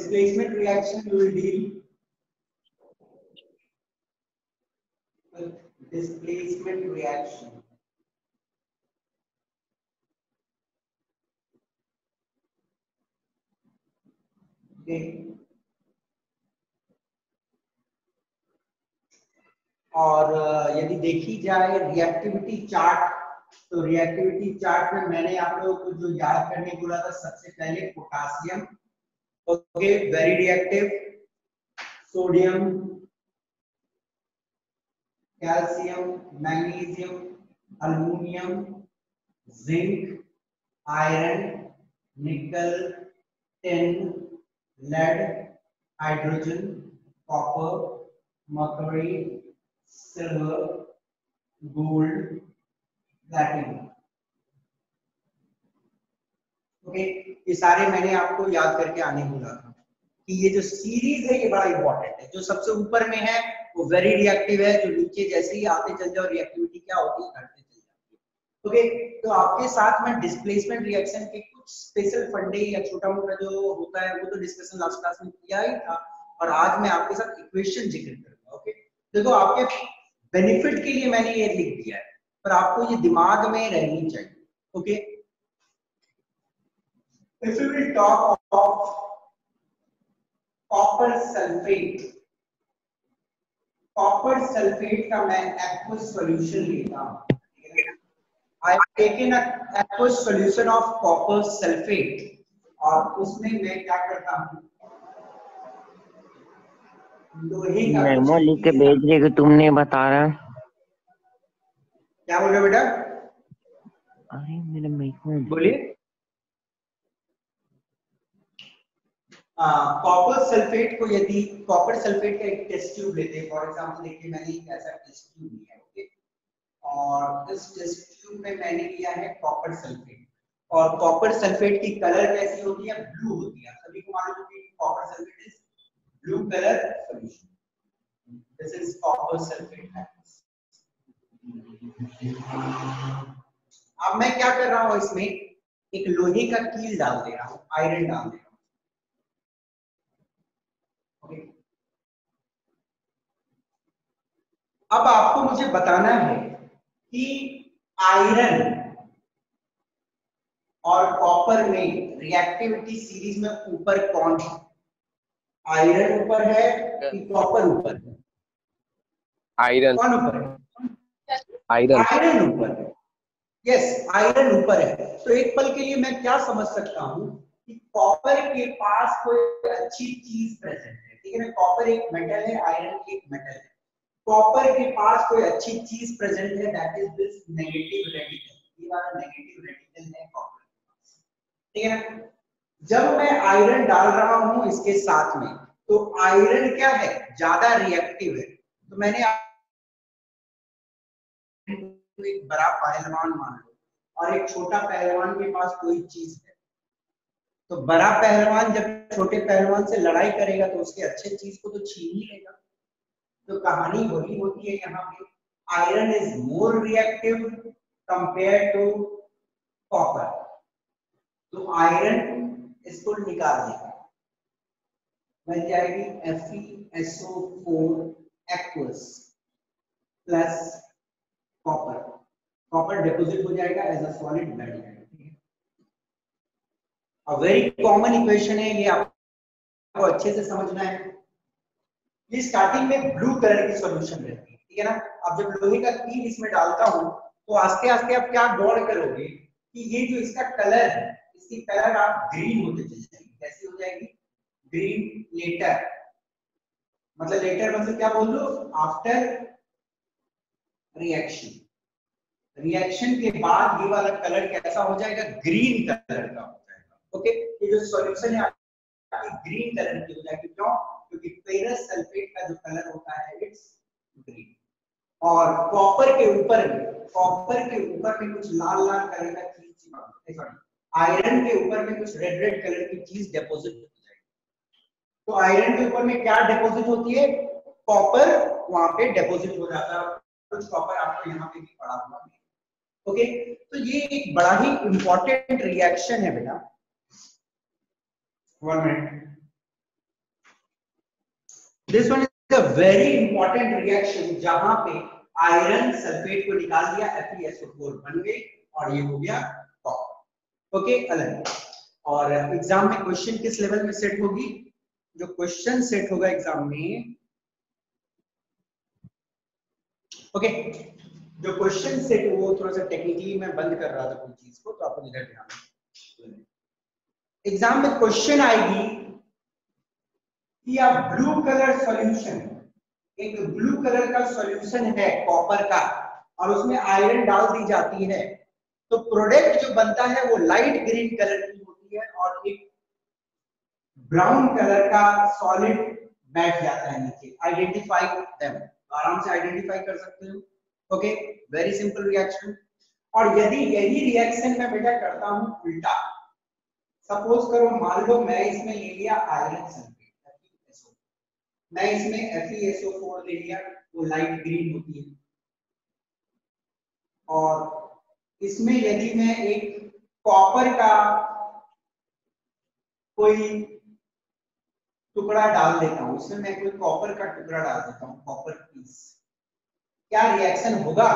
displacement reaction we will deal with displacement reaction. Okay. और यदि देखी जाए रिएक्टिविटी चार्ट, तो रिएक्टिविटी चार्ट में मैंने आप लोगों को जो याद करने बोला था, सबसे पहले potassium, okay, very reactive, sodium, calcium, magnesium, aluminium, zinc, iron, nickel, tin, lead, hydrogen, copper, mercury, silver, gold, platinum. Okay, ये सारे मैंने आपको याद करके आने बोला था कि ये जो सीरीज है ये बड़ा इंपॉर्टेंट है। जो सबसे ऊपर में है वो वेरी रिएक्टिव है, जो नीचे जैसे ही आते चल जाओ रिएक्टिविटी क्या होती है घटते चल जाती है। ओके, तो आपके साथ में डिस्प्लेसमेंट रिएक्शन के कुछ स्पेशल फंडे या छोटा मोटा जो होता है वो तो डिस्कशन लास्ट क्लास में किया ही था, और आज मैं आपके साथ इक्वेशन जिक्र करूंगा। ओके, देखो आपके बेनिफिट के लिए मैंने ये लिख दिया है, पर आपको ये दिमाग में रहनी चाहिए। Okay, if we will talk of copper sulfate, copper sulphate का मैं एक्वस सॉल्यूशन लेता हूं। I have taken a aqueous solution of copper sulfate, और उसमें मैं क्या करता हूं, लोहे का मेमो लिख के भेज रहे कि तुम नहीं बता रहा। क्या बोल रहे हो बेटा? अरे मेरे मेमो बोलिए। कॉपर सल्फेट को, यदि कॉपर सल्फेट का एक टेस्ट ट्यूब लेते हैं, फॉर एग्जांपल देखिए मैंने एक ऐसा टेस्ट ट्यूब लिया है, ओके, और इस टेस्ट ट्यूब में मैंने लिया है कॉपर सल्फेट, और कॉपर सल्फेट की कलर कैसी होती है? ब्लू होती है। सभी को मालूम है कि copper sulphate is blue colour solution. This is copper sulphate. अब मैं क्या कर रहा हूं, इसमें एक लोहे का कील डाल दे रहा हूं, आयरन डाल दे रहा हूं। अब आपको मुझे बताना है कि आयरन और कॉपर में रिएक्टिविटी सीरीज में ऊपर कौन है? आयरन ऊपर है कि कॉपर ऊपर है? आयरन। कौन ऊपर है? आयरन। आयरन ऊपर है। यस, आयरन ऊपर है। तो एक पल के लिए मैं क्या समझ सकता हूं कि कॉपर के पास कोई अच्छी चीज प्रेजेंट है, ठीक है ना? कॉपर एक मेटल है, आयरन एक मेटल है। कॉपर के पास कोई अच्छी चीज प्रेजेंट है, that is this negative radical. ये वाला नेगेटिव रेडिकल है कॉपर के पास, ठीक है ना? जब मैं आयरन डाल रहा हूं इसके साथ में, तो आयरन क्या है? ज्यादा रिएक्टिव है। तो मैंने एक बड़ा पहलवान मान लो और एक छोटा पहलवान के पास कोई चीज है, तो बड़ा पहलवान जब छोटे पहलवान से लड़ाई करेगा तो उसके अच्छे चीज को तो छीन ही लेगा। तो कहानी वही होती है यहाँ पे, iron is more reactive compare to copper. तो आयरन इसको निकाल देगा, बन जाएगी FeSO4 aqueous plus copper. Copper deposit हो जाएगा एज अ सॉलिड बैठ जाएगा। अ वेरी कॉमन इक्वेशन है, ये आपको अच्छे से समझना है। ये स्टार्टिंग में ब्लू कलर की सॉल्यूशन रहती है, ठीक है ना? अब जब लोहे का कील इसमें डालता हूं तो आस्ते आस्ते आप क्या गौर करोगे कि ये जो इसका कलर है, इसकी कलर आप ग्रीन होते चली जाएगी। कैसी हो जाएगी? Green letter. मतलब लेटर मतलब क्या बोल लो? After reaction. रिएक्शन के बाद ये वाला कलर कैसा हो जाएगा? ग्रीन कलर का हो जाएगा। ओके, ये जो सॉल्यूशन है ग्रीन कलर की हो जाएगी। क्यों? क्योंकि फेरस सल्फेट का जो कलर होता है इट्स ग्रीन। और कॉपर के ऊपर में कुछ लाल लाल कलर का चीज, सॉरी, आयरन के ऊपर में कुछ रेड रेड कलर की चीज डिपॉजिट हो जाएगी। तो आयरन के ऊपर में क्या डिपॉजिट होती है? कॉपर वहां पे डिपॉजिट हो जाता है। कुछ कॉपर आपको यहाँ पे भी पड़ा हुआ है। ओके, तो ये एक बड़ा ही इंपॉर्टेंट रिएक्शन है बेटा। 1 minute. This one is a very important reaction जहां पे आयरन सल्फेट को निकाल दिया, FeSO4 बन गई और ये हो गया कॉपर। ओके, अलग। और एग्जाम में क्वेश्चन किस लेवल में सेट होगी? जो क्वेश्चन सेट होगा एग्जाम में, ओके, जो क्वेश्चन सेट वो थोड़ा सा टेक्निकली मैं बंद कर रहा था कोई चीज को, तो आपको इधर ध्यान। एग्जाम में क्वेश्चन आएगी कि आप ब्लू कलर सॉल्यूशन, एक ब्लू कलर का सॉल्यूशन है कॉपर का और उसमें आयरन डाल दी जाती है, तो प्रोडक्ट जो बनता है वो लाइट ग्रीन कलर की होती है और एक ब्राउन कलर का सॉलिड बैठ जाता है नीचे। आइडेंटिफाई देम, आराम से आइडेंटिफाई कर सकते हो। Okay, very simple reaction. और यदि यही रिएक्शन मैं बेटा करता हूं उल्टा, सपोज करो, मान लो मैं इसमें ले लिया आयरन सल्फेट, मैं इसमें FeSO4 ले लिया, वो लाइट ग्रीन होती है, और इसमें यदि मैं एक कॉपर का कोई टुकड़ा डाल देता हूं, इसमें मैं कोई कॉपर का टुकड़ा डाल देता हूं, कॉपर पीस, क्या रिएक्शन होगा?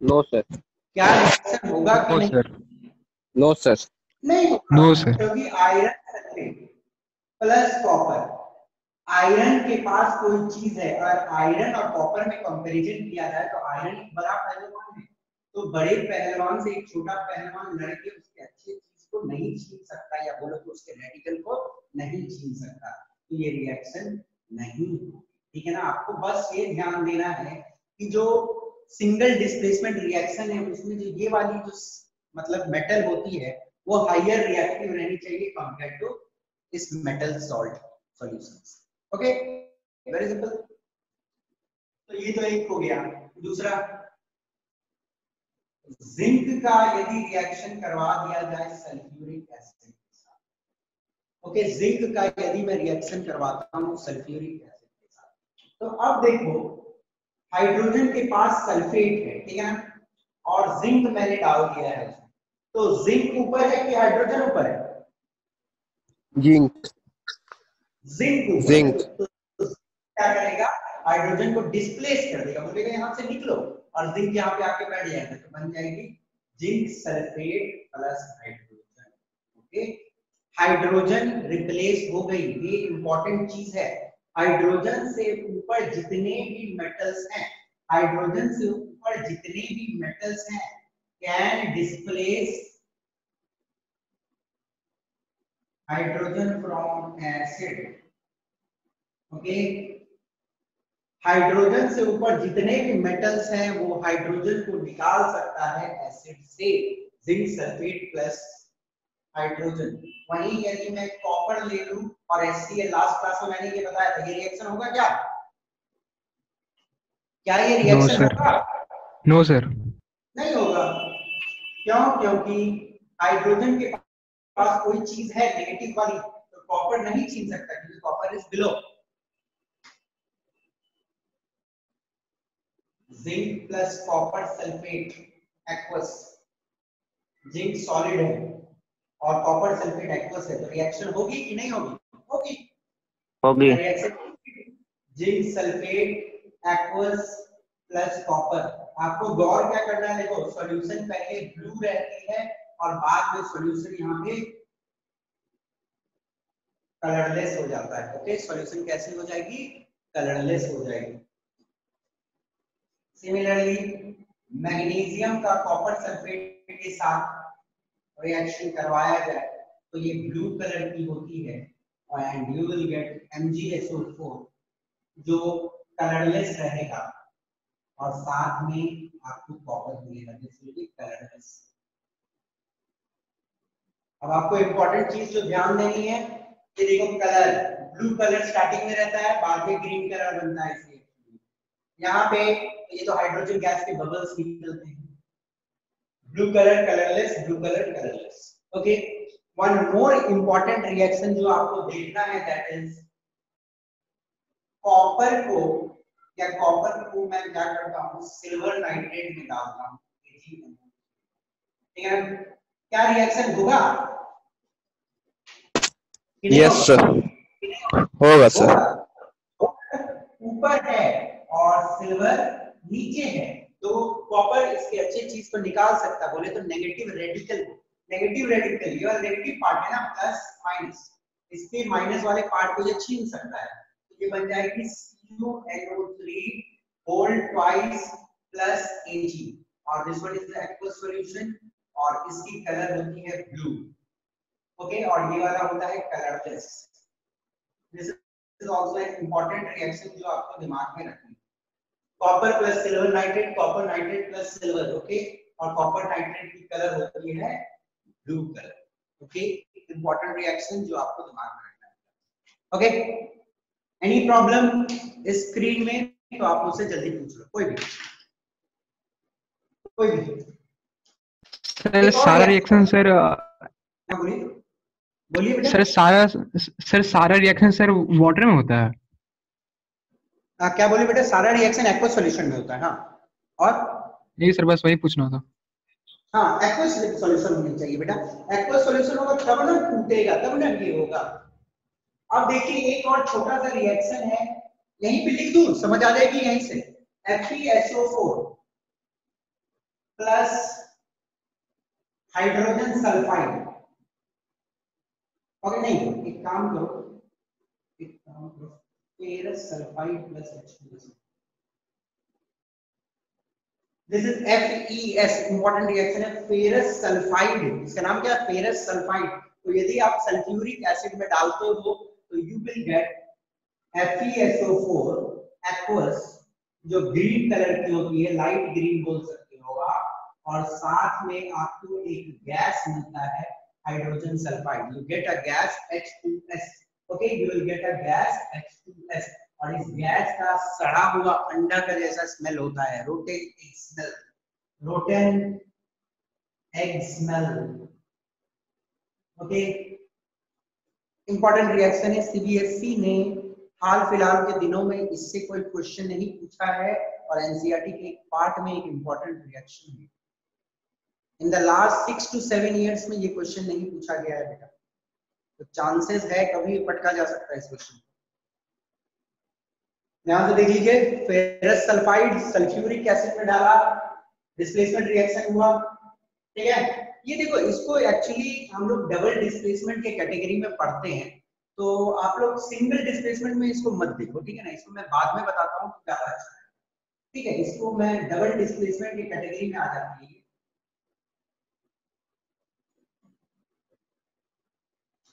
No sir. क्या रिएक्शन होगा कि नहीं? No sir. नहीं होगा। No sir. क्योंकि iron sulphate plus copper, iron के पास कोई चीज है, अगर आयरन और कॉपर में कंपैरिजन किया जाए तो आयरन एक बड़ा पहलवान है, तो बड़े पहलवान से एक छोटा पहलवान लड़के उसके अच्छे चीज को नहीं छीन सकता, या बोलो तो उसके रेडिकल को नहीं छीन सकता, तो ये रिएक्शन नहीं होगी। ठीक है ना? आपको बस ये ध्यान देना है कि जो सिंगल डिस्प्लेसमेंट रिएक्शन है उसमें जो ये वाली जो मतलब मेटल होती है वो हायर रिएक्टिव रहनी चाहिए कंपेयर टू इस metal salt solutions. Okay, very simple. तो ये तो एक हो गया। दूसरा, जिंक का यदि रिएक्शन करवा दिया जाए सल्फ्यूरिक एसिड के साथ, ओके, जिंक का यदि मैं रिएक्शन करवाता हूं सल्फ्यूरिक एसिड के साथ, तो अब देखो हाइड्रोजन के पास सल्फेट है, ठीक है ना, और जिंक मैंने डाल दिया है, तो जिंक ऊपर है कि हाइड्रोजन ऊपर है? जिंक। जिंक ऊपर। जिंक। तो क्या करेगा? हाइड्रोजन को डिस्प्लेस कर देगा, बोलेगा यहां से निकलो, और जिंक यहां पे आके बैठ जाएगा, तो बन जाएगी zinc sulphate plus hydrogen. Okay, hydrogen replace हो गई, ये इंपॉर्टेंट चीज है। हाइड्रोजन से ऊपर जितने भी मेटल्स हैं, हाइड्रोजन से ऊपर जितने भी मेटल्स हैं can displace hydrogen from acid. Okay, hydrogen से ऊपर जितने भी मेटल्स हैं वो हाइड्रोजन को निकाल सकता है एसिड से, जिंक सल्फेट प्लस हाइड्रोजन। वहीं यदि मैं कॉपर ले लूं और HCl, लास्ट क्लास में मैंने ये बताया था, ये रिएक्शन होगा क्या? क्या ये रिएक्शन होगा? No sir. नहीं होगा। क्यों? क्योंकि हाइड्रोजन के पास कोई चीज है नेगेटिव वाली, तो कॉपर नहीं छीन सकता क्योंकि copper is below. Zinc plus copper sulphate aqueous, zinc solid है और कॉपर सल्फेट एक्वस है, तो रिएक्शन होगी कि नहीं होगी? होगी। होगी। Reaction zinc sulphate aqueous plus copper. आपको गौर क्या करना है, देखो सॉल्यूशन पहले ब्लू रहती है और बाद में सॉल्यूशन यहाँ पे कलरलेस हो जाता है। ओके, सॉल्यूशन कैसी हो जाएगी? कलरलेस हो जाएगी। सिमिलरली मैग्नीशियम का कॉपर सल्फेट के साथ रिएक्शन करवाया जाए तो ये ब्लू कलर की होती है and you will get MgSO4 जो कलरलेस रहेगा, और साथ में आपको कॉपर मिलेगा जिसमें कलरलेस। अब आपको इंपॉर्टेंट चीज जो ध्यान देनी है, ये देखो कलर, ब्लू कलर स्टार्टिंग में रहता है, बाद में ग्रीन कलर बनता है। इसलिए यहाँ पे ये तो हाइड्रोजन गैस के बबल्स निकलते हैं, blue colour colourless, blue colour colourless. Okay, one more important reaction जो आपको देखना है दैट इज कॉपर को, या कॉपर को मैं क्या करता हूँ सिल्वर नाइट्रेट में डालता हूँ, ठीक है? क्या रिएक्शन होगा? Yes sir. होगा सर। ऊपर है और सिल्वर नीचे है, तो कॉपर इसके अच्छे चीज को निकाल सकता, बोले तो नेगेटिव रेडिकल ये वाला नेगेटिव पार्ट है ना, प्लस माइनस, इसके माइनस वाले पार्ट को ये छीन सकता है, तो ये बन जाएगी CuNO3 whole twice plus Ag, और this one is the aqueous solution, और इसकी कलर होती है ब्लू, ओके, और ये वाला होता है कलरलेस। दिस इज आल्सो एक इंपॉर्टेंट रिएक्शन जो आपको दिमाग में रखनी है। Copper plus silver nitrate, copper nitrate plus silver, okay, और कॉपर नाइट्रेट की कलर होती है blue colour, okay, important reaction जो आपको दिमाग में रखना है, ओके। एनी प्रॉब्लम इस स्क्रीन में तो आप मुझसे जल्दी पूछ लो, कोई भी सर सारा रिएक्शन सर, बोलिए बोलिए बेटा। सर सारा रिएक्शन सर वाटर में होता है? क्या बोले बेटा? सारा रिएक्शन एक्वस सॉल्यूशन में होता है, हाँ, और नहीं सर बस वही पूछना था। हाँ, एक्वस सॉल्यूशन होनी चाहिए बेटा, एक्वस सॉल्यूशन होगा तब ना टूटेगा, तब ना ये होगा। अब देखिए एक और छोटा सा रिएक्शन है, यहीं पे लिख दूं, समझ आ जाएगी यहीं से, FeSO4 plus hydrogen sulphide, okay, नहीं एक काम करो, ferrous sulphide plus H2SO, this is FeS, important reaction है, फेरस सल्फाइड, इसका नाम क्या है? Ferrous sulphide. तो यदि आप सल्फ्यूरिक एसिड में डालते हो तो you will get FeSO4 aqueous, जो ग्रीन कलर की होती है, लाइट ग्रीन बोल सकते हो आप, और साथ में आपको एक गैस मिलता है hydrogen sulphide, you get a gas H2S, okay, you will get a gas H2S, और इस गैस का सड़ा हुआ अंडा का जैसा स्मेल होता है, rotten egg smell, rotten egg smell, okay. Important reaction है, सीबीएसई ने हाल फिलहाल के दिनों में इससे कोई क्वेश्चन नहीं पूछा है, और एनसीईआरटी के एक पार्ट में एक इंपॉर्टेंट रिएक्शन है। In the last 6 to 7 years में ये क्वेश्चन नहीं पूछा गया है बेटा, तो चांसेस है कभी पटका जा सकता है इस क्वेश्चन को। ध्यान से देख लीजिए, फेरस सल्फाइड सल्फ्यूरिक एसिड में डाला, डिस्प्लेसमेंट रिएक्शन हुआ, ठीक है। ये देखो, इसको एक्चुअली हम लोग डबल डिस्प्लेसमेंट के कैटेगरी में पढ़ते हैं, तो आप लोग सिंगल डिस्प्लेसमेंट में इसको मत देखो, ठीक है ना, इसको मैं बाद में बताता हूँ ज्यादा अच्छा है, ठीक है, इसको मैं डबल डिस्प्लेसमेंट की कैटेगरी में आ जाती है,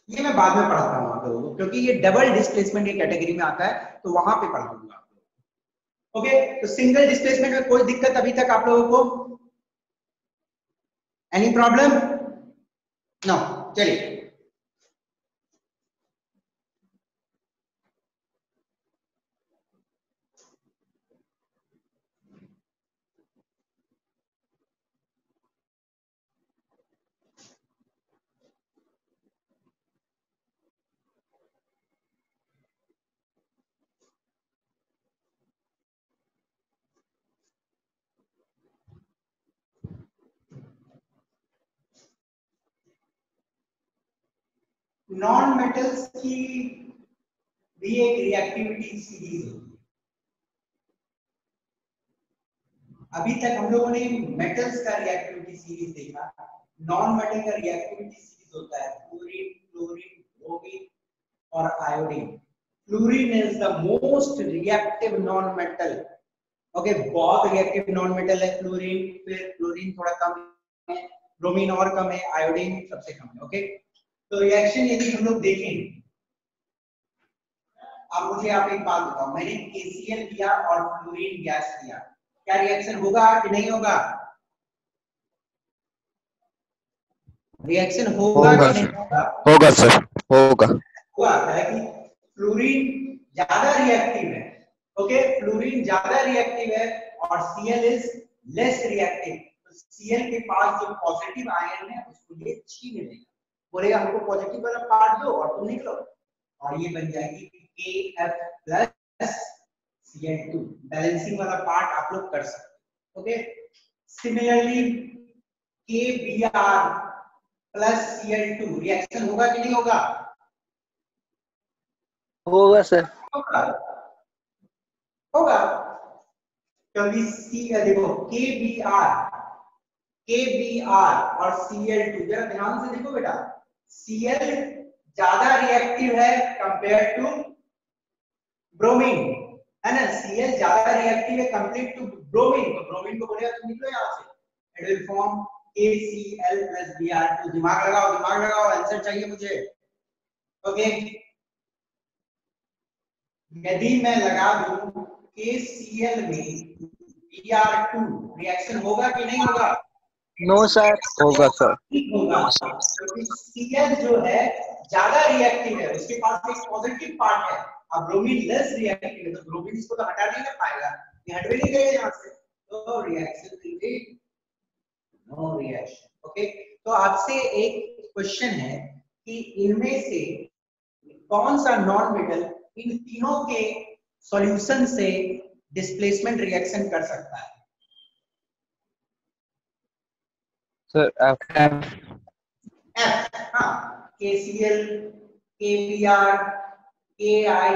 ये मैं बाद में पढ़ाता हूँ आप लोगों को, क्योंकि ये डबल डिस्प्लेसमेंट की कैटेगरी में आता है, तो वहां पे पढ़ाऊंगा आप लोग, ओके। तो सिंगल डिस्प्लेसमेंट में कोई दिक्कत अभी तक आप लोगों को? Any problem? नो, चलिए। नॉन मेटल्स की भी एक रिएक्टिविटी सीरीज होती है। अभी तक हम लोगों ने मेटल्स का रिएक्टिविटी सीरीज देखा, नॉन मेटल का रिएक्टिविटी सीरीज होता है फ्लोरीन, क्लोरीन, ब्रोमीन और iodine. Fluorine is the most reactive non metal, okay, बहुत रिएक्टिव नॉन मेटल है फ्लोरीन, फिर क्लोरीन थोड़ा कम है, ब्रोमीन और कम है, आयोडीन सबसे कम है, ओके। तो रिएक्शन यदि हम लोग देखें, अब मुझे आप एक बात बताओ, मैंने KCl लिया और फ्लोरीन गैस लिया, क्या रिएक्शन होगा कि नहीं होगा? रिएक्शन होगा कि नहीं होगा? होगा सर, होगा। हुआ है कि फ्लोरीन ज्यादा रिएक्टिव है, ओके, फ्लोरीन ज्यादा रिएक्टिव है और Cl इज लेस रिएक्टिव, तो Cl के पास जो पॉजिटिव आयन है उसको ये छीन लेगा, बोलेगा हमको पॉजिटिव वाला पार्ट दो और तुम निकलो, और ये बन जाएगी KF प्लस Cl2, बैलेंसिंग वाला पार्ट आप लोग कर सकते हैं, okay. Similarly KBr plus Cl2 reaction होगा कि नहीं होगा? होगा सर। होगा होगा क्योंकि सी देखो के बी आर और Cl2, जरा ध्यान से देखो बेटा, Cl ज्यादा रिएक्टिव है कंपेयर टू ब्रोमीन, है ना। Cl ज्यादा रिएक्टिव है कंपेयर टू ब्रोमीन, तो ब्रोमीन को बोलेगा तुम निकलो यहां से, it will form KCl + Br2। दिमाग लगाओ, आंसर चाहिए मुझे। ओके, यदि मैं लगा दूं KCl में Br2, रिएक्शन होगा कि नहीं होगा? No sir. होगा सर। ठीक होगा, क्योंकि Cl जो है ज्यादा रिएक्टिव है, उसके पास एक पॉजिटिव पार्ट है, अब ब्रोमीन लेस रिएक्टिव है, तो ब्रोमीन इसको तो हटा नहीं ना पाएगा, ये हट भी नहीं जाएगा यहां से, तो reaction will be no reaction. Okay, तो आपसे एक क्वेश्चन है कि इनमें से कौन सा नॉन मेटल इन तीनों के सॉल्यूशन से डिस्प्लेसमेंट रिएक्शन कर सकता है? Sir F. F, हाँ, KCl, KBr, KI,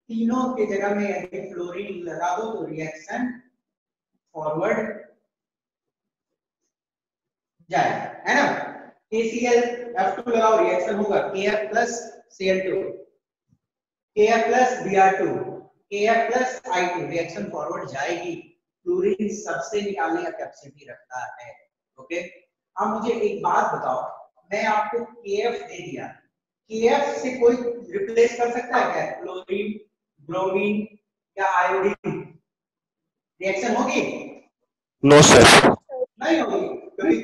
तीनों के जगह में यदि फ्लोरीन लगा दो तो रिएक्शन फॉरवर्ड जाएगा, है ना। KCl F2 लगाओ, रिएक्शन होगा KF + Cl2, KF + Br2, KF + I2, reaction forward जाएगी। फ्लोरीन सबसे निकालने का कैपेसिटी रखता है। ओके, अब मुझे एक बात बताओ, मैं आपको KF दे दिया, KF से कोई रिप्लेस कर सकता है क्या? क्लोरीन, ब्रोमीन या आयोडीन, रिएक्शन होगी? नो सर। नहीं होगी, क्योंकि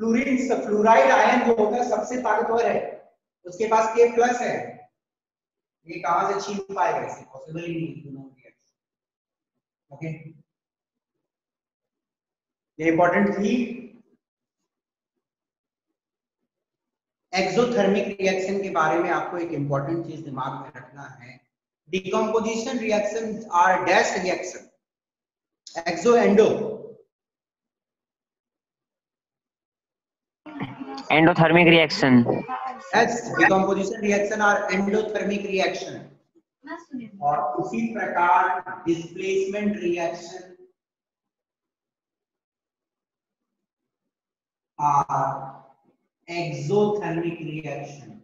फ्लोरीन फ्लोराइड आयन जो होता है सबसे ताकतवर है, उसके पास K+ है, ये कहां से छीन पाएगा? इसे पॉसिबल ही नहीं। ओके, ये इंपॉर्टेंट थी। एक्सोथर्मिक रिएक्शन के बारे में आपको एक इंपॉर्टेंट चीज दिमाग में रखना है, decomposition reactions are dash reaction, exo endo. Endothermic reaction. Yes, decomposition reaction are endothermic reaction, और उसी प्रकार displacement reaction are exothermic reaction.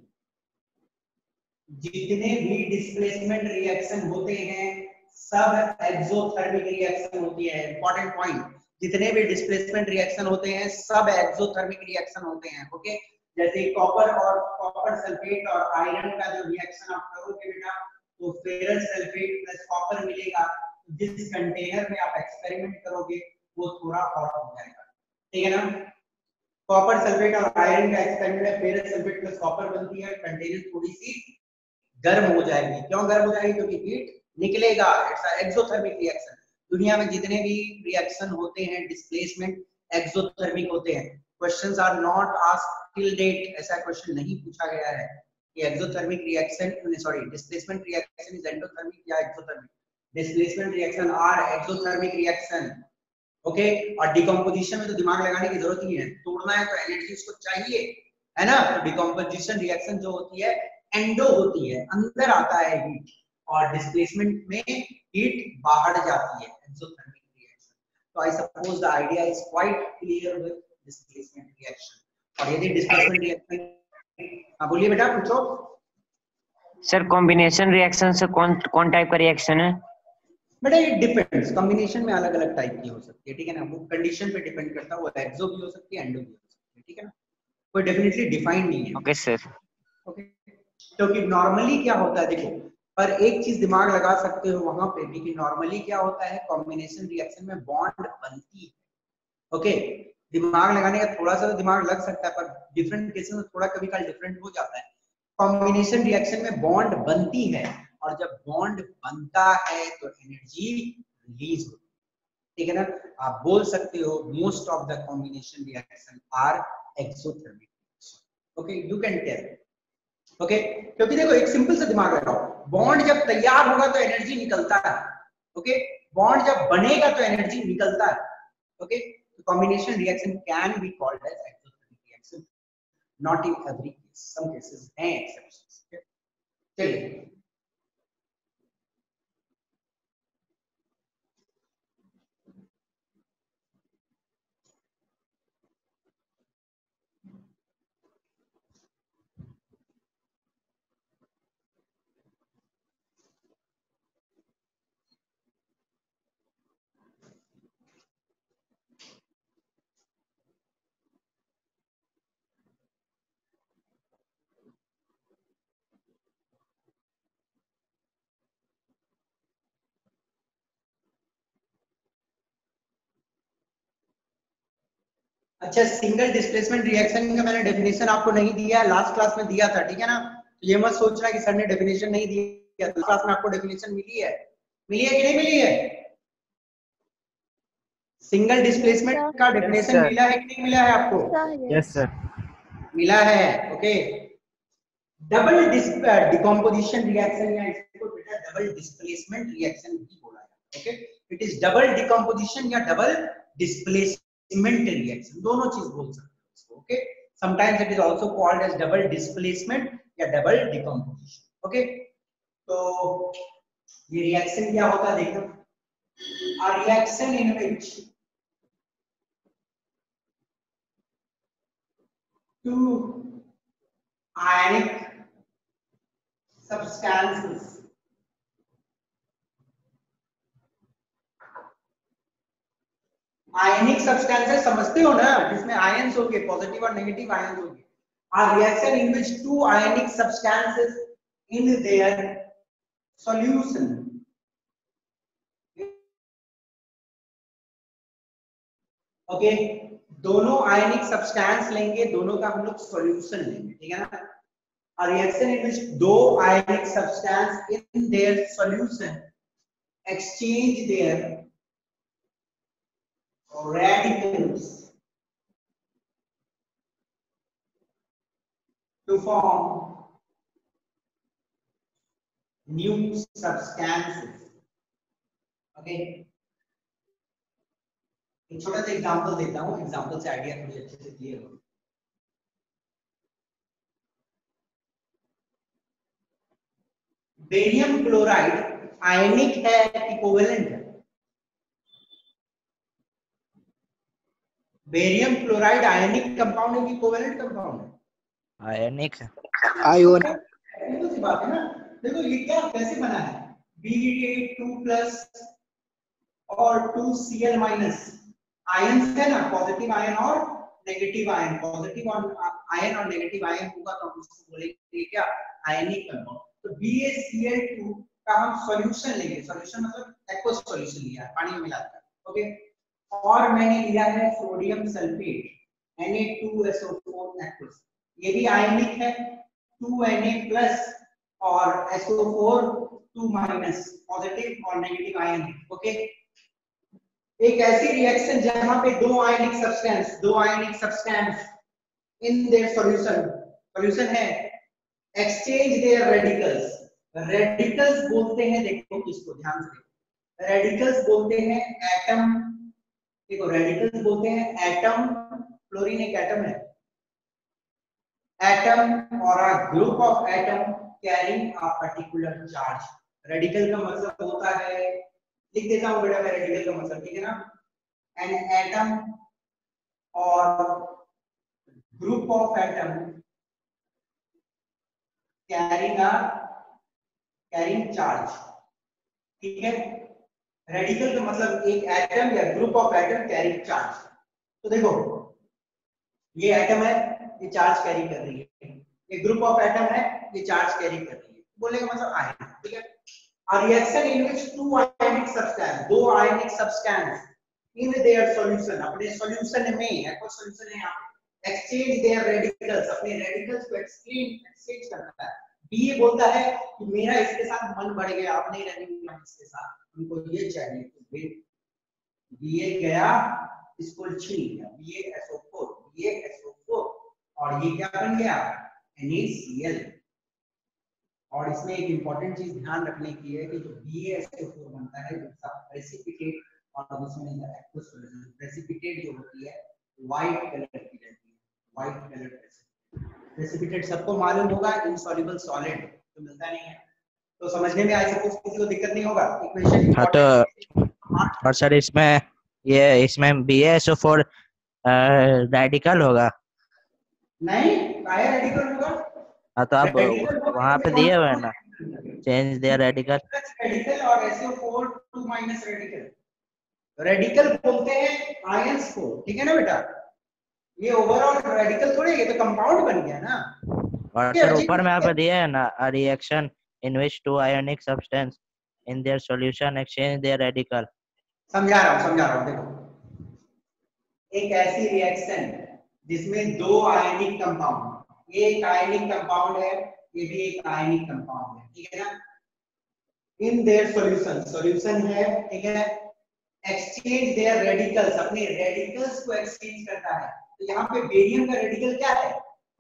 जितने भी डिस्प्लेसमेंट रिएक्शन होते हैं सब एक्सोथर्मिक रिएक्शन होती है। इंपॉर्टेंट पॉइंट, जितने भी डिस्प्लेसमेंट रिएक्शन होते हैं सब एक्सोथर्मिक रिएक्शन होते हैं। ओके, जैसे कॉपर सल्फेट और आयरन का जो रिएक्शन आप करोगे बेटा, तो फेरस सल्फेट + कॉपर मिलेगा। जिस कंटेनर में आप एक्सपेरिमेंट करोगे वो थोड़ा हॉट हो जाएगा, ठीक है ना। कॉपर सल्फेट और आयरन का एक्सपेरिमेंट है, फेरस सल्फेट + कॉपर बनती है, कंटेनर थोड़ी सी गर्म हो जाएगी। क्यों गर्म हो जाएगी? क्योंकि हीट निकलेगा। It's exothermic reaction. दुनिया में जितने भी रिएक्शन होते हैं डिस्प्लेसमेंट एक्सोथर्मिक होते हैं। Questions are not asked till date, ऐसा क्वेश्चन नहीं पूछा गया है कि exothermic reaction sorry displacement reaction is endothermic या exothermic. Displacement reaction are exothermic reaction. Okay, और डिकम्पोजिशन में तो दिमाग लगाने की जरूरत नहीं है, तोड़ना है तो एनर्जी उसको चाहिए, है ना। तो डिकम्पोजिशन रिएक्शन जो होती है एंडो होती है, अंदर आता है हीट, और डिस्प्लेसमेंट में हीट बाहर जाती है, एक्सोथर्मिक रिएक्शन। तो I suppose the idea is quite clear with displacement reaction. और यदि डिस्प्लेसमेंट रिएक्शन, हां बोलिए बेटा, पूछो। सर कॉम्बिनेशन रिएक्शन से कौन टाइप का रिएक्शन है? बेटा ये डिपेंड्स, कॉम्बिनेशन में अलग अलग टाइप की हो सकती है, ठीक है ना। वो कंडीशन पे डिपेंड करता है, वो एक्सो भी हो सकती है, एंडो भी हो सकती है, ठीक है ना। कोई डेफिनेटली डिफाइन नहीं है। Okay sir. ओके, क्योंकि नॉर्मली क्या होता है देखो, पर एक चीज दिमाग लगा सकते हो वहां पे भी कि नॉर्मली क्या होता है, कॉम्बिनेशन रिएक्शन में बॉन्ड बनती है। ओके, दिमाग लगाने का थोड़ा सा तो दिमाग लग सकता है, पर डिफरेंट केसेस में थोड़ा कभी कभी डिफरेंट हो जाता है। कॉम्बिनेशन रिएक्शन में बॉन्ड बनती है, और जब बॉन्ड बनता है तो एनर्जी रिलीज होती है, ठीक है ना। आप बोल सकते हो most of the combination reaction are exothermic. Okay, you can tell. Okay, क्योंकि देखो एक सिंपल सा दिमाग लगाओ, बॉन्ड जब तैयार होगा तो एनर्जी निकलता है। ओके, बॉन्ड जब बनेगा तो एनर्जी निकलता है। ओके, तो combination reaction can be called as exothermic reaction, not in every case, some cases हैं एक्सेप्शंस। चलिए अच्छा, सिंगल डिस्प्लेसमेंट रिएक्शन का मैंने डेफिनेशन आपको नहीं दिया है, लास्ट क्लास में दिया था, ठीक है ना? तो ये मत सोचना कि सर ने डेफिनेशन नहीं दिया, तो क्लास में आपको डेफिनेशन मिली है कि नहीं मिली है? सिंगल डिस्प्लेसमेंट का डेफिनेशन मिला है कि नहीं मिला है आपको? Yes sir. मिला है, ओके। डबल डिकम्पोजिशन रिएक्शन या इसको बेटा डबल डिस्प्लेसमेंट रिएक्शन भी बोला जाता है, okay. It is double decomposition या डबल डिस्प्लेसमेंट रिएक्शन, दोनों चीज बोल सकते हैं इसको, okay. Sometimes it is also called as double displacement या डबल डिकम्पोजिशन, ओके। तो ये रिएक्शन क्या होता है देखो, a reaction in which two ionic substances ionic substances समझते हो ना, जिसमें आयंस होंगे, पॉजिटिव और नेगेटिव आयंस होंगे। A reaction in which two ionic substances in their solution okay, दोनों आयनिक सब्सटेंस लेंगे, दोनों का हम लोग सॉल्यूशन लेंगे, ठीक है ना? A reaction in which दो ionic substance in their solution exchange their radicals to form new substances, okay। एक छोटा सा एग्जांपल देता हूं, एग्जांपल से आइडिया थोड़ी अच्छे से क्लियर हो। बेरियम क्लोराइड आयनिक है कि कोवेलेंट है? बेरियम क्लोराइड आयनिक कंपाउंड है कि कोवेलेंट कंपाउंड है? आयनिक आयोनिक। तो बात है ना, देखो ये क्या कैसे बना है, Ba2+ और 2Cl माइनस आयंस है ना, पॉजिटिव आयन और नेगेटिव आयन, पॉजिटिव आयन और नेगेटिव आयन होगा तो हम उसको बोलेंगे क्या, आयनिक कंपाउंड। तो BaCl2 का हम सॉल्यूशन लेंगे, सॉल्यूशन मतलब एक्वस सॉल्यूशन लिया है, पानी में मिलाकर, ओके। और मैंने लिया है सोडियम सल्फेट Na2SO4 एक्वस, ये भी आयनिक है, 2Na+ और SO4 2- पॉजिटिव और नेगेटिव आयन है, ओके। एक ऐसी रिएक्शन जहां पे दो आयनिक सब्सटेंस इन देयर सॉल्यूशन है, एक्सचेंज देयर रेडिकल्स। रेडिकल्स बोलते हैं, देखो इसको ध्यान से, रेडिकल्स बोलते हैं एटम, देखो रेडिकल्स बोलते हैं एटम, क्लोरीन एक एटम है, एटम और a group of atom carrying a particular charge. Radical का मतलब होता है, लिख देता हूं बेटा मैं रेडिकल का मतलब, ठीक है ना, एन एटम और group of atom carrying charge, ठीक है। रेडिकल का मतलब एक एटम या group of atom carrying charge. तो देखो ये एटम है, ये चार्ज कैरी कर रही है, ये ग्रुप ऑफ एटम है, ये चार्ज कैरी कर रही है, बोलने का मतलब आयन, ठीक है। A reaction in which two ionic substance, दो आयनिक सब्सटेंस in their solution, अपने सॉल्यूशन में, एक्वस सॉल्यूशन है यहाँ पे, exchange their radicals, अपने रेडिकल्स को एक्सचेंज करता है। बी बोलता है कि मेरा इसके साथ मन बढ़ गया, अब नहीं रहेंगे हम इसके साथ, हमको ये चाहिए, तो बी गया, इसको छीन लिया, BaSO4 और ये क्या बन गया, NaCl। और इसमें एक इंपॉर्टेंट चीज ध्यान रखने की है कि जो BaSO4 बनता है, जो प्रेसिपिटेट और जिसमें एक्वस सॉल्यूशन, प्रेसिपिटेट जो होती है व्हाइट कलर की रहती है, व्हाइट कलर प्रेसिपिटेट सबको मालूम होगा, इनसॉल्युबल सॉलिड तो मिलता नहीं है। तो समझने में आई सपोज किसी को दिक्कत नहीं होगा, इक्वेशन। हाँ तो और सर इसमें BaSO4 रेडिकल होगा? नहीं, काहे रेडिकल होगा? हाँ तो आप वहाँ पे दिए हुए हैं ना, चेंज देयर रेडिकल। रेडिकल और SO4 2- रेडिकल, रेडिकल बोलते हैं आयंस को, ठीक है ना बेटा, ये ओवरऑल रेडिकल थोड़े, ये तो कंपाउंड बन गया ना। और सर ऊपर में आप दिए है ना, a reaction in which two ionic substance in their solution exchange their radical। समझा रहा हूँ देखो, एक ऐसी रिएक्शन जिसमें दो आयनिक कंपाउंड, ये एक आयनिक कंपाउंड है, ये भी एक आयनिक कंपाउंड है, ठीक है ना, इन देयर सॉल्यूशन है, ठीक है, एक्सचेंज देयर रेडिकल्स, अपने रेडिकल्स को एक्सचेंज करता है। तो यहाँ पे बेरियम का रेडिकल क्या है,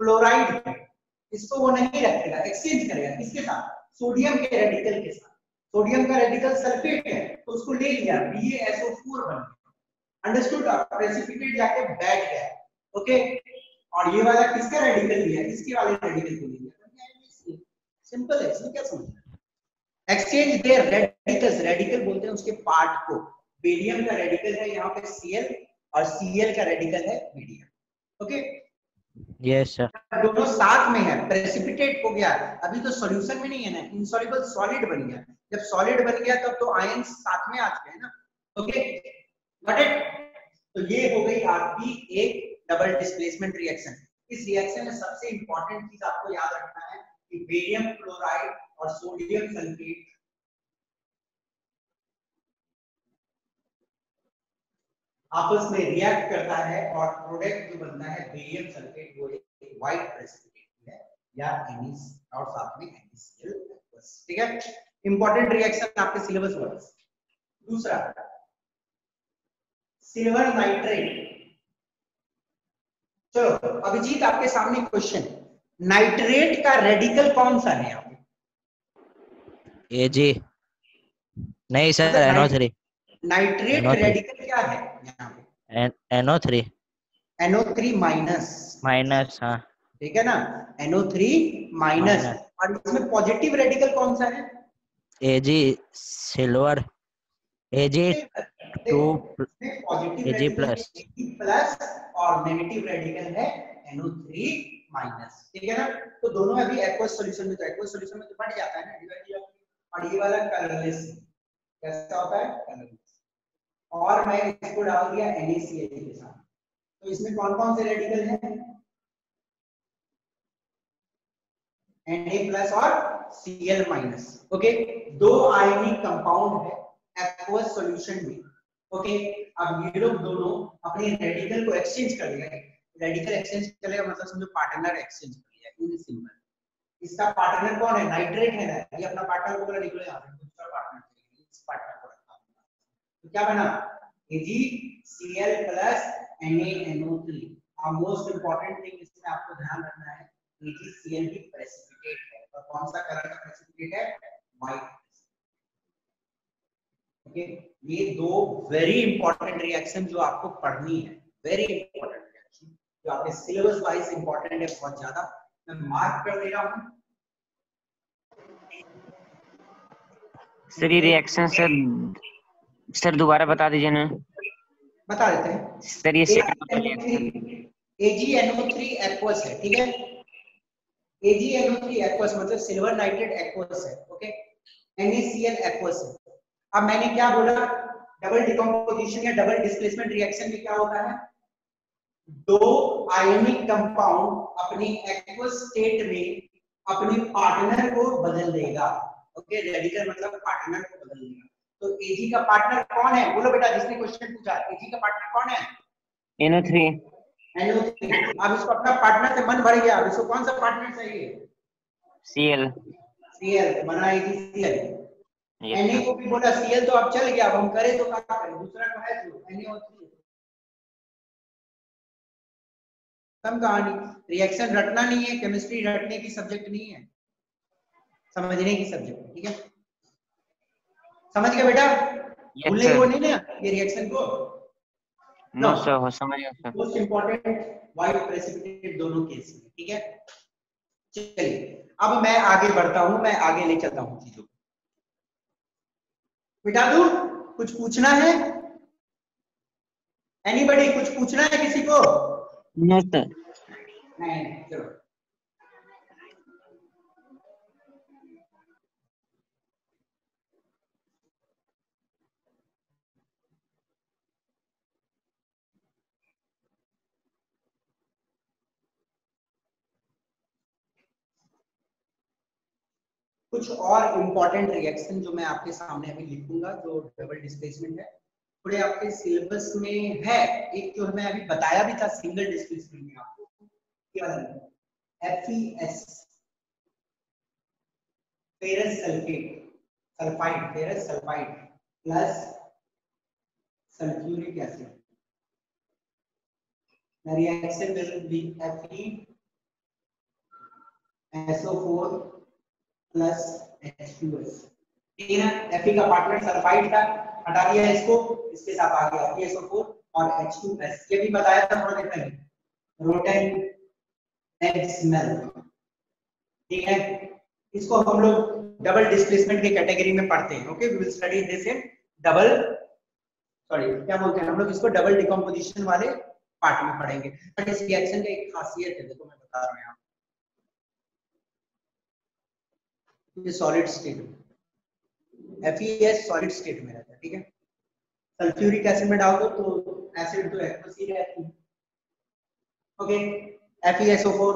क्लोराइड है, इसको वो नहीं रखेगा, एक्सचेंज करेगा किसके साथ, सोडियम के रेडिकल के साथ। सोडियम का रेडिकल सल्फेट है तो उसको ले लिया, BaSO4 बन गया, अंडरस्टूड, प्रेसिपिटेट जाके बैठ गया, ओके, और ये वाला किसका रेडिकल लिया, इसके वाले रेडिकल को लिया, सिंपल है, इसमें क्या समझना, एक्सचेंज देयर रेडिकल्स, रेडिकल बोलते हैं उसके पार्ट को, बेरियम का रेडिकल है यहाँ पे Cl और Cl का रेडिकल है मीडियम, ओके, यस सर, दोनों साथ में है, प्रेसिपिटेट हो गया, अभी तो सॉल्यूशन में नहीं है ना, इनसॉल्युबल सॉलिड बन गया, जब सॉलिड बन गया तब तो आयंस साथ में आ चुके हैं ना, ओके, गॉट इट। तो ये हो गई आपकी एक डबल डिस्प्लेसमेंट रिएक्शन। इस रिएक्शन में सबसे इंपॉर्टेंट चीज आपको याद रखना है कि बेरियम क्लोराइड और सोडियम सल्फेट आपस में रिएक्ट करता है और प्रोडक्ट जो बनता है बेरियम सल्फेट, वो एक व्हाइट प्रेसिपिटेट है या एनिस और साथ में NaCl, ठीक है, इंपॉर्टेंट रिएक्शन आपके सिलेबस में। दूसरा सिल्वर नाइट्रेट, चलो अभिजीत आपके सामने क्वेश्चन, नाइट्रेट का रेडिकल कौन सा है यहाँ पे, Ag नहीं सर, NO3, नाइट्रेट रेडिकल क्या है यहाँ पे, NO3 NO3 माइनस, हाँ, ठीक है ना, NO3 माइनस, और इसमें पॉजिटिव रेडिकल कौन सा है, Ag silver, Ag2 Ag plus और नेगेटिव रेडिकल है NO3 माइनस, ठीक है ना। तो दोनों अभी एक्वस सॉल्यूशन में, तो एक्वस सॉल्यूशन में तो बढ़ जाता है ना, डिवाइड, और ये वाला कलरलेस कैसा होता है, कलरलेस, और मैं इसको डाल दिया NaCl के साथ, तो इसमें कौन कौन से रेडिकल हैं, Na प्लस और Cl माइनस, ओके, दो आयनिक कंपाउंड है एक्वस सॉल्यूशन में, ओके। अब ये लोग दोनों अपने रेडिकल को एक्सचेंज कर लिया, रेडिकल एक्सचेंज करेगा मतलब समझो पार्टनर एक्सचेंज कर लिया, इन सिंपल, इसका पार्टनर कौन है, नाइट्रेट है ना, ये अपना पार्टनर को बोला निकलो यहाँ से, दूसरा पार्टनर चाहिए, इस पार्टनर को रखा, तो क्या बना, AgCl प्लस NaNO3। अब मोस्ट इंपॉर्टेंट थिंग इसमें आपको ध्यान रखना है, AgCl भी प्रेसिपिटेट है, और कौन सा कलर का प्रेसिपिटेट है, व्हाइट, ओके। ये दो वेरी इंपॉर्टेंट रिएक्शन जो आपको पढ़नी है, वेरी इंपॉर्टेंट रिएक्शन जो आपके सिलेबस वाइज इंपॉर्टेंट है बहुत ज्यादा, मैं मार्क कर दे रहा हूं। सर ये रिएक्शन सर दोबारा बता दीजिए ना, बता देते हैं सर ये सेकंड रिएक्शन AgNO3 एक्वस है, ठीक है, AgNO3 एक्वस मतलब सिल्वर नाइट्रेट एक्वस है, ओके, NaCl एक्वस है। अब मैंने क्या बोला, डबल डिकम्पोजिशन या डबल डिस्प्लेसमेंट रिएक्शन में क्या होता है, दो आयनिक कंपाउंड अपनी एक्वस स्टेट में अपने पार्टनर को बदल देगा, ओके, रेडिकल मतलब पार्टनर को बदल देगा। तो Ag का पार्टनर कौन है, बोलो बेटा जिसने क्वेश्चन पूछा, Ag का पार्टनर कौन है, NO3। अब इसको अपना पार्टनर से मन भर गया, अब इसको कौन सा पार्टनर चाहिए, Cl बना AgCl, Na को भी बोला Cl, तो अब चल गया, अब हम करें तो क्या करें, दूसरा तो है जो NaO3, कम कहानी, रिएक्शन रटना नहीं है, केमिस्ट्री रटने की सब्जेक्ट नहीं है, समझने की सब्जेक्ट, ठीक है, समझ गए बेटा, भूले वो नहीं ना ये रिएक्शन को, नो सर, हो समझ गया sir. Most important white precipitate दोनों केस में, ठीक है। चलिए अब मैं आगे बढ़ता हूं, मैं आगे ले चलता हूं चीजों को, बिटा दूं, कुछ पूछना है, एनीबॉडी कुछ पूछना है किसी को, नो सर, नहीं, चलो कुछ और इंपॉर्टेंट रिएक्शन जो मैं आपके सामने अभी लिखूंगा जो डबल डिस्प्लेसमेंट है, थोड़े आपके सिलेबस में है, एक जो मैं अभी बताया भी था सिंगल डिस्प्लेसमेंट में आपको, FeS ferrous sulphide ferrous sulphide plus sulphuric acid, the reaction will be FeSO4 plus H2S। ठीक है ना, Fe का पार्टनर सल्फाइड था, हटा दिया इसको, इसके साथ आ गया FeSO4 और H2S। ये भी बताया था थोड़ा देर पहले, रोटेन एग स्मेल। ठीक है, इसको हम लोग डबल डिस्प्लेसमेंट के कैटेगरी में पढ़ते हैं। Okay, we will study this in double, sorry क्या बोलते हैं हम लोग इसको, डबल डिकम्पोजिशन वाले पार्ट में पढ़ेंगे। बट इस रिएक्शन का एक खासियत है, देखो मैं बता रहा हूं यहाँ, ये सॉलिड स्टेट में, FeS सॉलिड स्टेट में रहता है। ठीक है, सल्फ्यूरिक एसिड में डाल दो तो एसिड तो एक्वस ही रहती है। ओके, FeSO4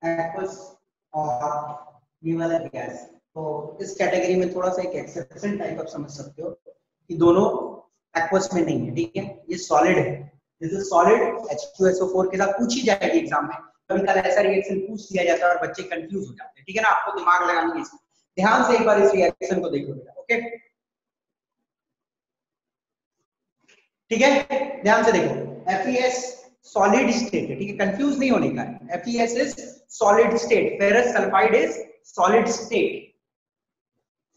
एक्वस और ये वाला गैस, तो इस कैटेगरी में थोड़ा सा एक एक्सेप्शन टाइप आप समझ सकते हो कि दोनों एक्वस में नहीं है। ठीक है, ये सॉलिड है, दिस इज सॉलिड। H2SO4 के साथ पूछी जाएगी एग्जाम में, कभी कभी ऐसा रिएक्शन पूछ दिया जाता है और बच्चे कंफ्यूज हो जाते हैं। ठीक है ना, आपको दिमाग लगानी है इसमें, ध्यान से एक बार इस रिएक्शन को देखो बेटा। ओके, ठीक है, ध्यान से देखो, FeS सॉलिड स्टेट है। ठीक है, कंफ्यूज नहीं होने का, FeS is solid state, ferrous sulphide is solid state,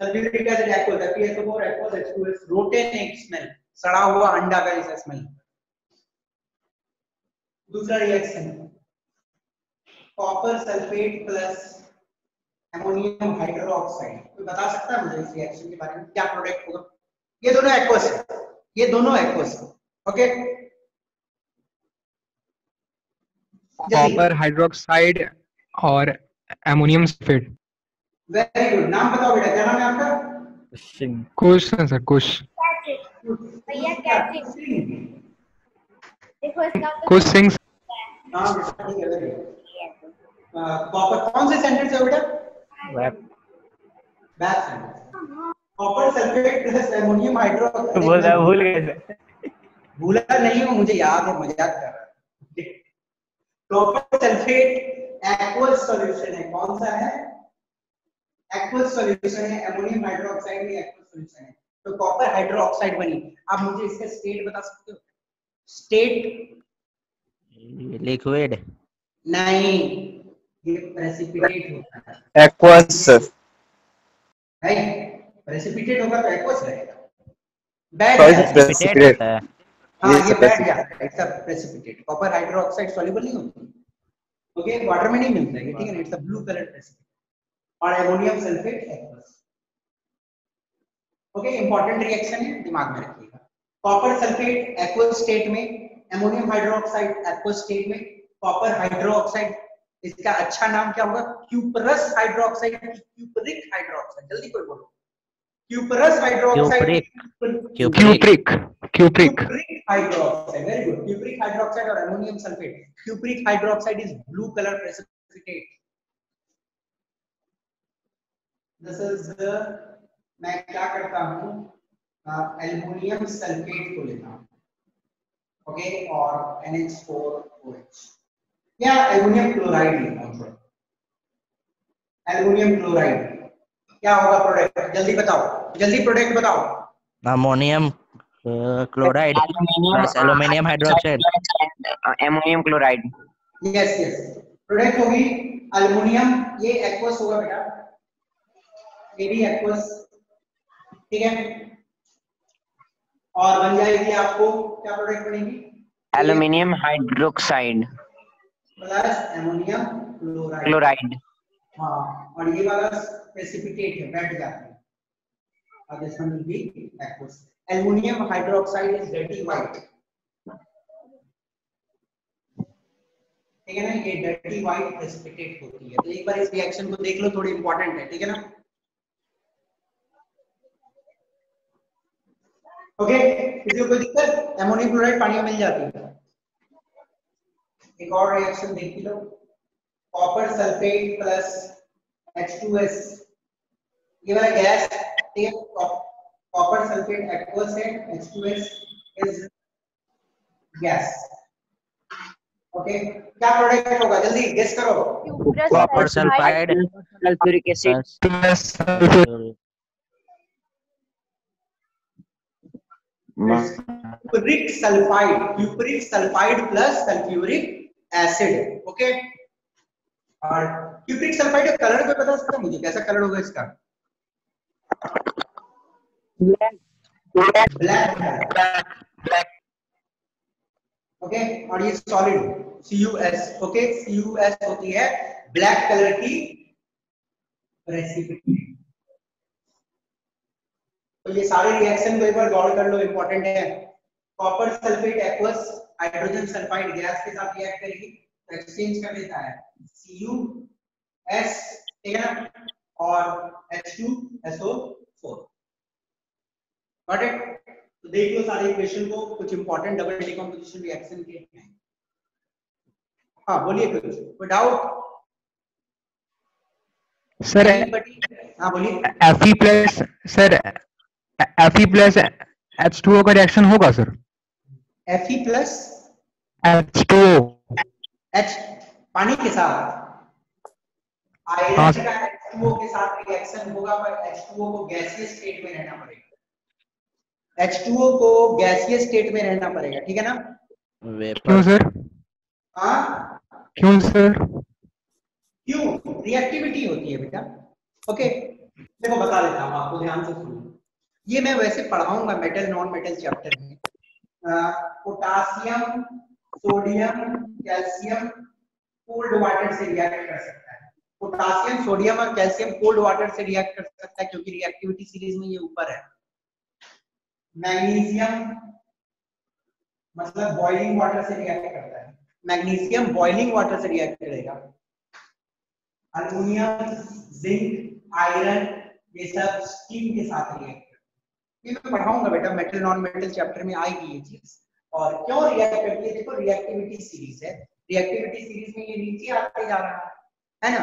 sulphuric acid aqueous, FeSO4 aqueous, H2S, rotten egg smell, सड़ा हुआ अंडा का ऐसा स्मेल। दूसरा reaction, copper sulphate plus ammonium hydroxide. कोई बता सकता है मुझे इस रिएक्शन के बारे में, क्या प्रोडक्ट होगा? ये दोनों एक्वस है, ये दोनों एक्वस है। ओके, कॉपर हाइड्रोक्साइड और अमोनियम सल्फेट। वेरी गुड, नाम बताओ बेटा, क्या नाम है आपका? कुश है सर, कुश। भैया कैसे देखो इसका कुश सिंह। कॉपर कौन से सेंटेंस है बेटा? Web back sentence. Copper sulphate plus ammonium hydroxide. भूल गए सर। भूला नहीं हूं, मुझे याद है, मजाक कर रहा हूं। कॉपर सल्फेट एक्वस सॉल्यूशन है, कौन सा है? एक्वस सॉल्यूशन है, अमोनियम हाइड्रोक्साइड भी एक्वस सॉल्यूशन है, तो कॉपर हाइड्रोक्साइड बनी। आप मुझे इसका स्टेट बता सकते हो? स्टेट लिक्विड नहीं, ये प्रेसिपिटेट होता है। एक्वस सर, नहीं, प्रेसिपिटेट होगा तो एक्वस रहेगा, बैठ सॉरी जाएगा। प्रेसिपिटेट होता है। हाँ, ये ये सब बैठ जाता है, it's a precipitate. Copper hydroxide soluble नहीं होती, ओके, वाटर में नहीं मिलता है, ठीक है ना, it's a blue colour precipitate. और ammonium sulphate aqueous. Okay, important reaction है, दिमाग में रखिएगा। कॉपर सल्फेट एक्वस स्टेट में, अमोनियम हाइड्रोक्साइड एक्वस स्टेट में, कॉपर हाइड्रोक्साइड, इसका अच्छा नाम क्या होगा? Cuprous hydroxide, cupric hydroxide. जल्दी कोई बोलो, cuprous hydroxide, cupric hydroxide. Very good, cupric hydroxide और ammonium sulphate. Cupric hydroxide is blue colour precipitate. This is the, मैं क्या करता हूं, एल्युमिनियम सल्फेट को लेता हूं, ओके, और NH4OH, या एल्युमिनियम क्लोराइड लेता हूं। एल्युमिनियम क्लोराइड क्या होगा प्रोडक्ट? जल्दी बताओ, जल्दी प्रोडक्ट बताओ। Ammonium chloride plus aluminium hydroxide, ammonium chloride. Yes yes, product होगी एल्युमिनियम, ये एक्वस होगा बेटा, ये भी एक्वस, ठीक है, और बन जाएगी आपको क्या प्रोडक्ट बनेगी? Aluminium hydroxide plus ammonium chloride. हाँ, और ये वाला प्रेसिपिटेट है, बैठ जाता है, और this one will be aqueous. Aluminium hydroxide is dirty white, ठीक है ना, ये डर्टी व्हाइट प्रेसिपिटेट होती है। तो एक बार इस रिएक्शन को देख लो, थोड़ी इंपॉर्टेंट है, ठीक है ना। ओके, किसी को कोई दिक्कत? अमोनियम क्लोराइड पानी में मिल जाती है। एक और रिएक्शन देख लो, कॉपर सल्फेट प्लस H2S, ये वाला गैस, ठीक है, कॉपर सल्फेट एक्वस है, H2S इज गैस। ओके, क्या प्रोडक्ट होगा, जल्दी गेस करो। Cuprous copper sulfide. Sulphide sulphuric acid. Cupric sulphide plus sulphuric acid. Okay, और क्यूपरिक सल्फाइड का कलर कोई बता सकता है मुझे, कैसा कलर होगा इसका? ब्लैक। ओके, और ये सॉलिड CuS। ओके, CuS होती है ब्लैक कलर की प्रेसिपिटेट। तो ये सारे रिएक्शन को एक बार गौर कर लो, इंपॉर्टेंट है। Copper sulphate aqueous hydrogen sulphide gas के साथ रिएक्ट करेगी तो एक्सचेंज कर देता है CuS, ठीक है ना, और H2SO4। Got it? तो देख लो सारे इक्वेशन को, कुछ इंपॉर्टेंट डबल डिकम्पोजिशन रिएक्शन के हैं। हाँ बोलिए, कुछ कोई डाउट? सर हाँ बोलिए। Fe plus sir Fe plus H2O का रिएक्शन होगा sir? Fe plus H2O H पानी के साथ हाँ आयरन का H2O के साथ रिएक्शन होगा, पर H2O को गैसियस स्टेट में रहना पड़ेगा। H2O को गैसियस स्टेट में रहना पड़ेगा, ठीक है ना? वेपर। क्यों सर? हाँ क्यों सर? क्यों? रिएक्टिविटी होती है बेटा। ओके, देखो बता देता हूँ आपको, ध्यान से सुनो। ये मैं वैसे पढ़ाऊंगा मेटल नॉन मेटल चैप्टर में। Potassium, sodium, calcium cold water से रिएक्ट कर सकता है। पोटासियम, सोडियम और कैल्शियम कोल्ड वाटर से रिएक्ट कर सकता है क्योंकि रिएक्टिविटी सीरीज में ये ऊपर है। मैग्नीशियम मतलब बॉइलिंग वाटर से रिएक्ट करता है, मैग्नीशियम बॉइलिंग वाटर से रिएक्ट करेगा। अल्युमिनियम, जिंक, आयरन ये सब स्टीम के साथ रिएक्ट करते हैं। ये मैं पढ़ाऊंगा बेटा, मेटल नॉन मेटल चैप्टर में आएगी ये चीज। और क्यों रिएक्ट करती है, देखो रिएक्टिविटी सीरीज है, रिएक्टिविटी सीरीज में ये नीचे आते जा रहा है ना,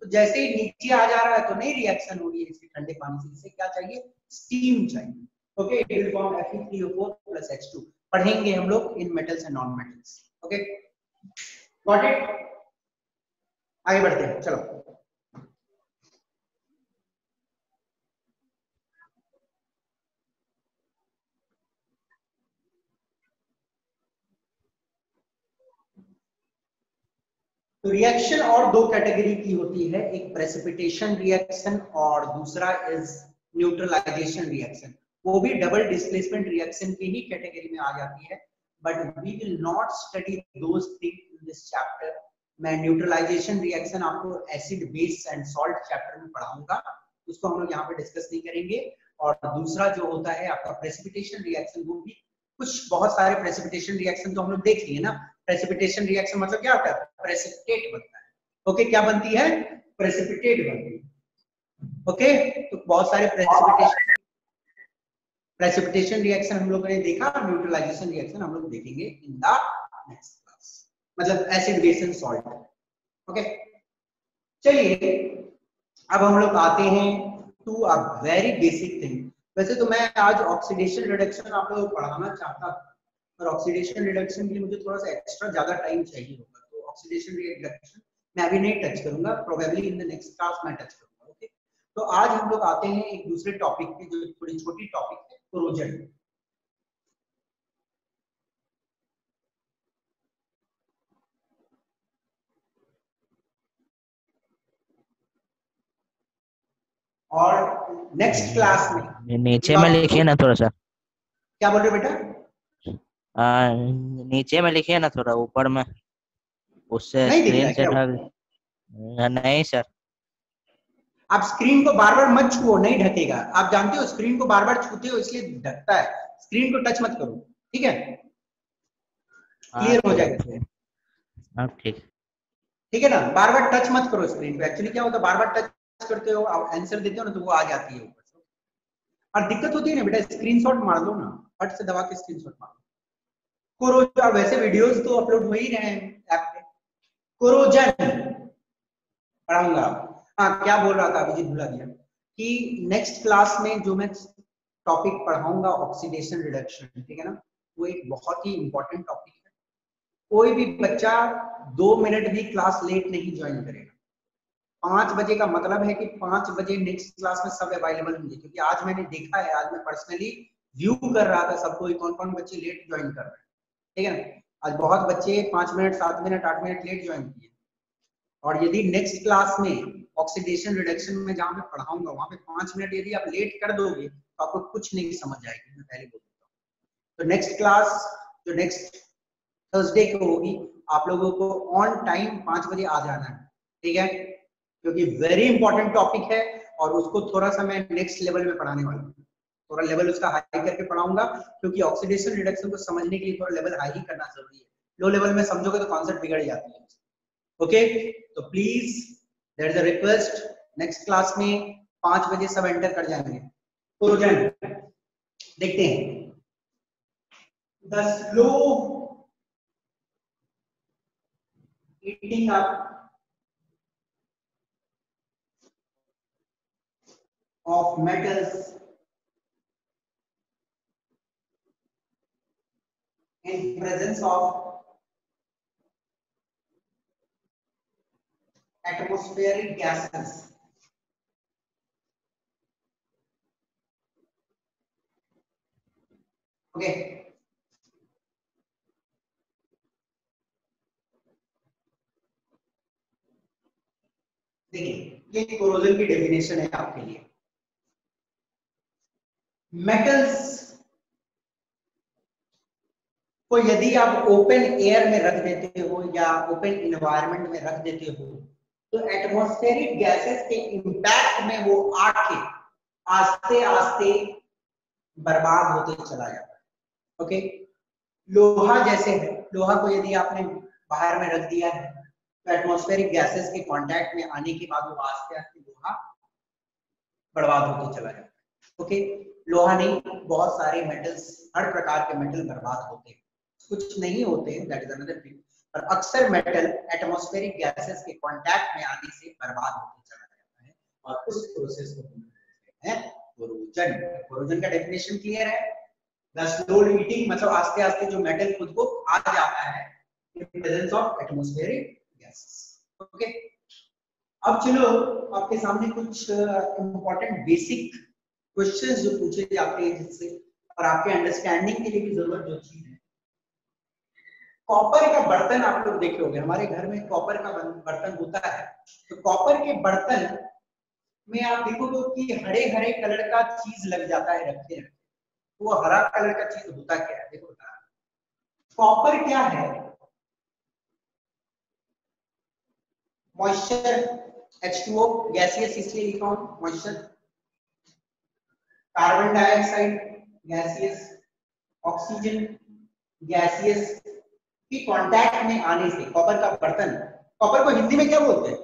तो जैसे ही नीचे आ जा रहा है तो नई रिएक्शन हो रही है इसके ठंडे पानी से, इसे क्या चाहिए, स्टीम चाहिए। Okay, it will form Fe3O4 plus H2। पढ़ेंगे हम लोग in metals and non metals. Okay, got it? आगे बढ़ते हैं, चलो। तो रिएक्शन और दो कैटेगरी की होती है, एक प्रेसिपिटेशन रिएक्शन और दूसरा इज न्यूट्रलाइजेशन रिएक्शन। वो भी डबल डिस्प्लेसमेंट रिएक्शन की ही कैटेगरी में आ जाती है, but we will not study those thing in this chapter. मैं न्यूट्रलाइजेशन रिएक्शन आपको acid base and salt chapter में पढ़ाऊंगा, उसको हम लोग यहाँ पे डिस्कस नहीं करेंगे। और दूसरा जो होता है आपका प्रेसिपिटेशन रिएक्शन, वो भी कुछ बहुत सारे प्रेसिपिटेशन रिएक्शन तो हम लोग देख लिए ना। प्रेसिपिटेशन रिएक्शन मतलब क्या होता है, प्रेसिपिटेट बनता है। ओके, क्या बनती है, प्रेसिपिटेट बनती है। ओके, तो बहुत सारे प्रेसिपिटेशन रिएक्शन हम लोगों ने देखा, न्यूट्रलाइजेशन रिएक्शन हम लोग देखेंगे इन द नेक्स्ट क्लास, मतलब acid base and salt. Okay, चलिए अब हम लोग आते हैं to a very basic thing. वैसे तो मैं आज ऑक्सीडेशन रिडक्शन आप लोगों को पढ़ाना चाहता था, पर ऑक्सीडेशन रिडक्शन के लिए मुझे थोड़ा सा एक्स्ट्रा ज्यादा टाइम चाहिए होगा, तो ऑक्सीडेशन रिडक्शन मैं अभी नहीं टच करूंगा, probably in the next class मैं टच करूंगा। ओके, तो आज हम लोग आते हैं एक दूसरे टॉपिक पे, जो थोड़ी छोटी टॉपिक है, कोरोजन। और नेक्स्ट क्लास में नीचे में लिखिए ना थोड़ा सा। क्या बोल रहे हो बेटा? नीचे में लिखिए ना थोड़ा, ऊपर में उससे नहीं दिख रहा स्क्रीन है से क्या? ढक। नहीं सर, आप स्क्रीन को बार बार मत छुओ, नहीं ढकेगा। आप जानते हो स्क्रीन को बार बार छूते हो इसलिए ढकता है, स्क्रीन को टच मत करो, ठीक है? क्लियर हो जाएगा। हाँ ठीक। ठीक है ना, बार बार टच मत करो स्क्रीन पे। एक्चुअली क्या होता है, बार बार टच करते हो, आंसर देते हो ना, तो वो आ जाती है ऊपर से, और दिक्कत होती है ना बेटा। स्क्रीनशॉट मार लो ना, फट से दबा के स्क्रीनशॉट मार लो। कोरोजन, वैसे वीडियोस तो अपलोड हो ही रहे हैं ऐप पे। कोरोजन पढ़ाऊंगा। हाँ, क्या बोल रहा था, अभी भूला गया कि नेक्स्ट क्लास में जो मैं टॉपिक पढ़ाऊंगा ऑक्सीडेशन रिडक्शन, ठीक है ना। वो एक बहुत ही इंपॉर्टेंट टॉपिक है। कोई भी बच्चा 2 मिनट भी क्लास लेट नहीं ज्वाइन करेगा। 5 बजे का मतलब है कि 5 बजे नेक्स्ट क्लास में सब अवेलेबल होंगे, क्योंकि आज मैंने देखा है, आज मैं पर्सनली व्यू कर रहा था सबको, कौन कौन बच्चे लेट ज्वाइन कर रहे हैं, ठीक है ना। आज बहुत बच्चे 5 minute 7 minute 8 minute late join किए। और यदि नेक्स्ट क्लास में ऑक्सीडेशन रिडक्शन में जहां पे पढ़ाऊंगा वहां पे 5 मिनट यदि आप लेट कर दोगे तो आपको कुछ नहीं समझ आएगी, मैं पहले बोल देता हूँ। तो नेक्स्ट क्लास जो नेक्स्ट थर्सडे को होगी, आप लोगों को ऑन टाइम 5 बजे आ जाना है, ठीक है, क्योंकि वेरी इंपॉर्टेंट टॉपिक है और उसको थोड़ा सा मैं नेक्स्ट लेवल में पढ़ाने वाला हूँ। थोड़ा लेवल उसका हाई करके पढ़ाऊंगा, क्योंकि ऑक्सीडेशन रिडक्शन को समझने के लिए थोड़ा लेवल हाई ही करना जरूरी है। लो लेवल में समझोगे तो कॉन्सेप्ट बिगड़ जाती है। ओके, तो please there is a request, next class में 5 बजे सब एंटर कर जाएंगे। कोरोजन देखते हैं, the slow eating up of metals in presence of atmospheric gases okay देखिए ये कोरोजन की डेफिनेशन है आपके लिए। मेटल्स को यदि आप ओपन एयर में रख देते हो या ओपन इन्वायरमेंट में रख देते हो तो एटमॉस्फेरिक गैसेस के इंपैक्ट में वो आके आस्ते आस्ते बर्बाद होते चला जाता है। ओके, लोहा जैसे है, लोहा को यदि आपने बाहर में रख दिया है तो एटमॉस्फेरिक गैसेस के कांटेक्ट में आने के बाद वो आस्ते आस्ते लोहा बर्बाद होते चला जाता है। ओके, लोहा नहीं, बहुत सारे मेटल्स, हर प्रकार के मेटल बर्बाद होते हैं, कुछ नहीं होते हैं, दैट इज अनदर थिंग। पर अक्सर मेटल एटमॉस्फेरिक गैसेस के कांटेक्ट में आने से बर्बाद होते चला जाता है और उस प्रोसेस को हम कहते हैं कोरोजन। कोरोजन का डेफिनेशन क्लियर है? द स्लो ईटिंग मतलब आस्ते आस्ते जो मेटल खुद को आ जाता है in presence of atmospheric gases. Okay, अब चलो आपके सामने कुछ इंपॉर्टेंट बेसिक क्वेश्चंस जो पूछे जाते हैं जिससे और आपके अंडरस्टैंडिंग के लिए भी जरूरत जो चीज है। कॉपर का बर्तन आप लोग देखे होंगे, हमारे घर में कॉपर का बर्तन होता है, तो कॉपर के बर्तन में आप देखोगे कि हरे हरे कलर का चीज लग जाता है रखते रखते, तो वो हरा कलर का चीज होता क्या है? देखो बता, कॉपर क्या है? मॉइस्चर, H2O गैसियस इसलिए लिखा हूं moisture, carbon dioxide gaseous, oxygen gaseous की कांटेक्ट में आने से कॉपर का बर्तन, कॉपर को हिंदी में क्या बोलते हैं?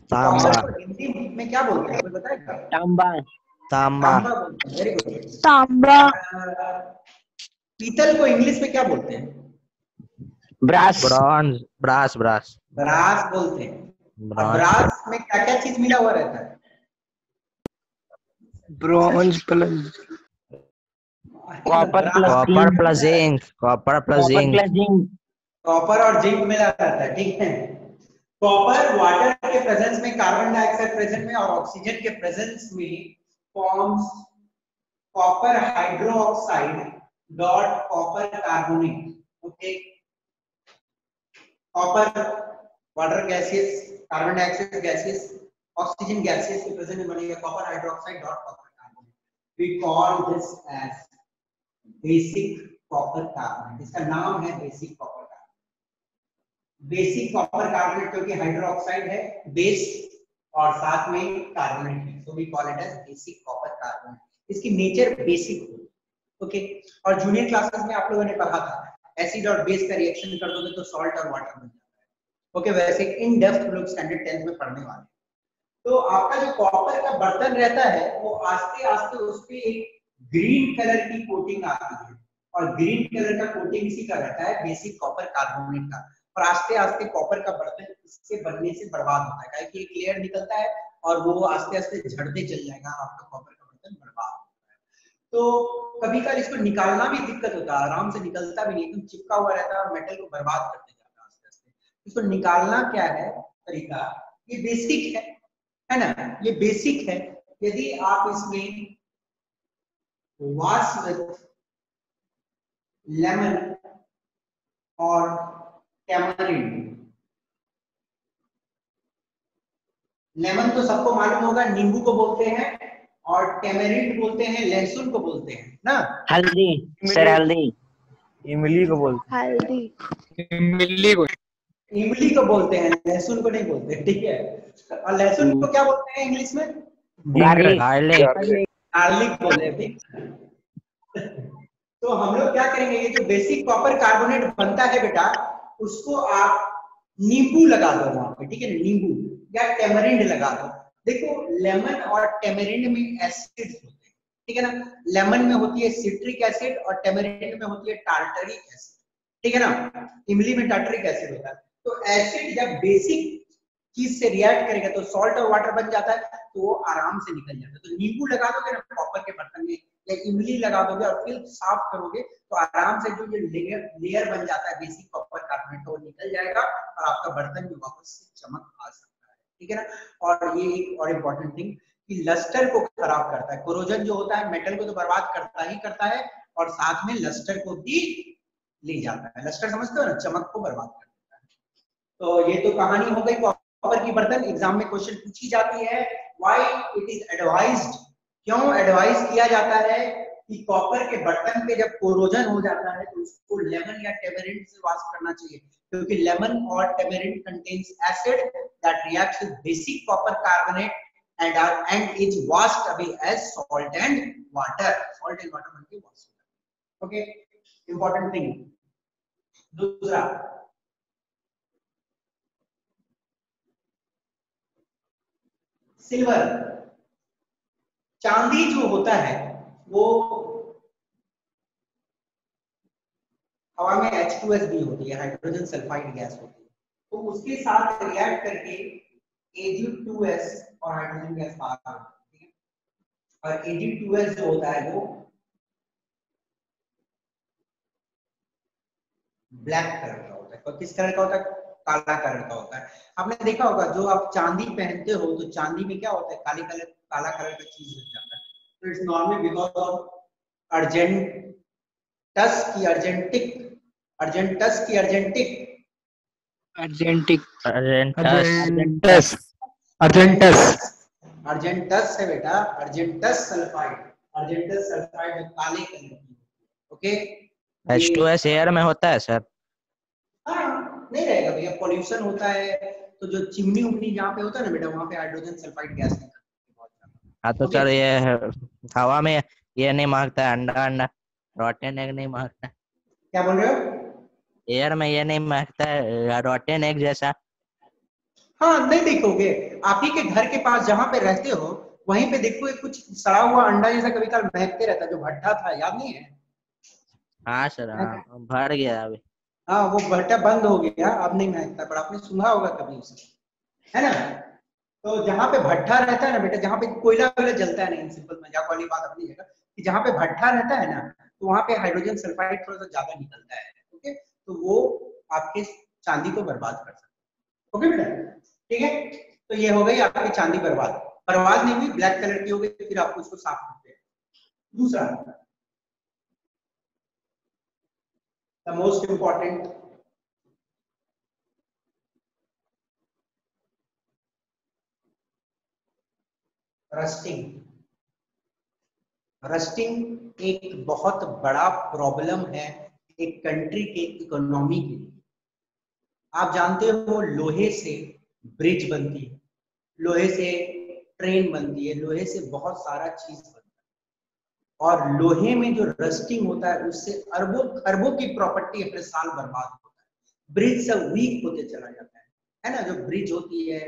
तांबा। कॉपर को हिंदी में क्या बोलते हैं, बताएगा? तांबा। तांबा। Very good. तांबा। पीतल को इंग्लिश में क्या बोलते हैं? Brass. Bronze. Brass. Brass. Brass बोलते हैं। ब्रास में क्या क्या चीज मिला हुआ रहता है? Bronze plus copper copper plus zinc. Copper plus zinc. Copper और जिंक मिला रहता है, ठीक है। कॉपर वाटर के प्रेजेंस में, कार्बन डाइऑक्साइड प्रेजेंस में और ऑक्सीजन के प्रेजेंस में forms copper hydroxide dot copper carbonate. Okay, copper water gaseous, carbon dioxide gaseous, oxygen gaseous के प्रेजेंस में बनेगा copper hydroxide dot copper carbonate. We call this as basic copper carbonate. इसका नाम है basic copper carbonate. Basic copper carbonate क्योंकि hydroxide है, base और साथ में कार्बोनेट है, so we call it as basic copper carbonate. इसकी नेचर बेसिक होती है। ओके, और जूनियर क्लासेस में आप लोगों ने पढ़ा था एसिड और बेस का रिएक्शन कर दोगे तो सॉल्ट और वाटर बन जाता है। ओके, वैसे इन डेप्थ लोग स्टैंडर्ड 10th में पढ़ने वाले। तो आपका जो कॉपर का बर्तन रहता है वो आस्ते आस्ते उस पे एक ग्रीन कलर की कोटिंग आती है और ग्रीन कलर का कोटिंग इसी का रहता है बेसिक कॉपर कार्बोनेट का। और आस्ते आस्ते कॉपर का बर्तन इससे बनने से बर्बाद होता है, काहे कि एक लेयर निकलता है और वो आस्ते आस्ते झड़ते चल जाएगा, आपका कॉपर का बर्तन बर्बाद होता है। तो कभी कभी इसको निकालना भी दिक्कत होता है, आराम से निकलता भी नहीं, एकदम चिपका हुआ रहता है और मेटल को बर्बाद करते जाता है आस्ते आस्ते। इसको निकालना क्या है तरीका, ये बेसिक है ना, ये बेसिक है। यदि आप इसमें वॉश विथ लेमन और टैमरिंड, लेमन तो सबको मालूम होगा नींबू को बोलते हैं, और टैमरिंड बोलते हैं लहसुन को बोलते हैं ना। हल्दी सर, हल्दी इमली को बोलते हैं। हल्दी, इमली को बोलते हैं, लहसुन को नहीं बोलते, ठीक है। और लहसुन को क्या बोलते हैं इंग्लिश में? गार्लिक। गार्लिक बोलते हैं, ठीक। तो हम लोग क्या करेंगे, ये जो बेसिक कॉपर कार्बोनेट बनता है बेटा, उसको आप नींबू लगा दो वहां पे, ठीक है, नींबू या टेमरिंड लगा दो। देखो लेमन और टेमरिंड में एसिड्स होते हैं, ठीक है ना। लेमन में होती है सिट्रिक एसिड और टेमरिंड में होती है टार्टरिक एसिड, ठीक है ना। इमली में टार्टरिक एसिड होता है। तो एसिड जब बेसिक चीज से रिएक्ट करेगा तो सॉल्ट और वाटर बन जाता है, तो वो आराम से निकल जाता है। तो नींबू लगा दोगे ना कॉपर के बर्तन में, या इमली लगा दोगे और फिर साफ करोगे तो आराम से जो ये लेयर बन जाता है बेसिक कॉपर कार्बोनेट, वो निकल जाएगा और आपका बर्तन में वापस से चमक आ सकता है, ठीक है ना। और ये एक और इम्पोर्टेंट थिंग कि लस्टर को खराब करता है, कोरोजन जो होता है मेटल को तो बर्बाद करता ही करता है, और साथ में लस्टर को भी ले जाता है। लस्टर समझते हो ना, चमक को बर्बाद कर देता है। तो ये तो कहानी हो गई कॉपर की बर्तन। एग्जाम में क्वेश्चन पूछी जाती है, व्हाई इट इज एडवाइज्ड, क्यों एडवाइस किया जाता है कि कॉपर के बर्तन पे जब कोरोजन हो जाता है तो उसको लेमन या टेमरिंड से वॉश करना चाहिए, क्योंकि लेमन और tamarind contains acid that reacts with basic copper carbonate and is washed away as salt and water बनके wash हो जाता है। Okay, important thing. दूसरा, सिल्वर, चांदी जो होता है वो हवा में H2S भी होती है, हाइड्रोजन सल्फाइड गैस होती है, तो उसके साथ रिएक्ट करके Ag2S और हाइड्रोजन गैस बाहर आती है। और Ag2S जो होता है वो ब्लैक कलर का होता है। और किस कलर का होता है? काला कलर का होता है। आपने देखा होगा जो आप चांदी पहनते हो तो चांदी में क्या होता है, काला कलर का चीज लग जाता है। तो इट्स नॉर्मली बिकॉज ऑफ अर्जेंटस है बेटा, अर्जेंटस सल्फाइड काले कलर की। ओके, H2S एयर में होता है सर? हाँ, नहीं रहेगा भैया, पॉल्यूशन होता है तो जो चिमनी उमनी जहाँ पे होता है ना बेटा, वहाँ पे हाइड्रोजन सल्फाइड गैस निकलती है बहुत ज्यादा। हाँ तो सर ये हवा में ये नहीं मांगता है, अंडा रॉटेन एग नहीं मांगता है? क्या बोल रहे हो? एयर में ये नहीं मांगता है रॉटेन एग जैसा? हाँ, नहीं देखोगे, आप ही के घर के पास जहाँ पे रहते हो वहीं पे देखो कुछ सड़ा हुआ अंडा जैसा कभी कभी महकते रहता है, जो भट्टा था, याद नहीं है? हाँ सर, हाँ भर गया अभी। हाँ, वो भट्टा बंद हो गया, अब नहीं महकता, पर आपने सुना होगा कभी उसे, है ना। तो जहाँ पे भट्ठा रहता है ना बेटा, जहाँ पे कोयला वोयला जलता है, नहीं सिंपल मजाक वाली बात अपनी जगह, कि जहाँ पे भट्ठा रहता है ना तो वहाँ पे हाइड्रोजन सल्फाइड थोड़ा सा ज्यादा निकलता है। ओके, तो वो आपके चांदी को बर्बाद कर सकता है। ओके बेटा, ठीक है। तो ये हो गई आपकी चांदी बर्बाद नहीं हुई, ब्लैक कलर की हो गई, फिर आपको उसको साफ करते हैं। दूसरा, द मोस्ट इंपॉर्टेंट, रस्टिंग एक बहुत बड़ा प्रॉब्लम है एक कंट्री के इकोनॉमी के लिए। आप जानते हो लोहे से ब्रिज बनती है, लोहे से ट्रेन बनती है, लोहे से बहुत सारा चीज बनता है, और लोहे में जो रस्टिंग होता है उससे अरबों खरबों की प्रॉपर्टी अपने साल बर्बाद होता है। ब्रिज से वीक होते चला जाता है ना। जो ब्रिज होती है,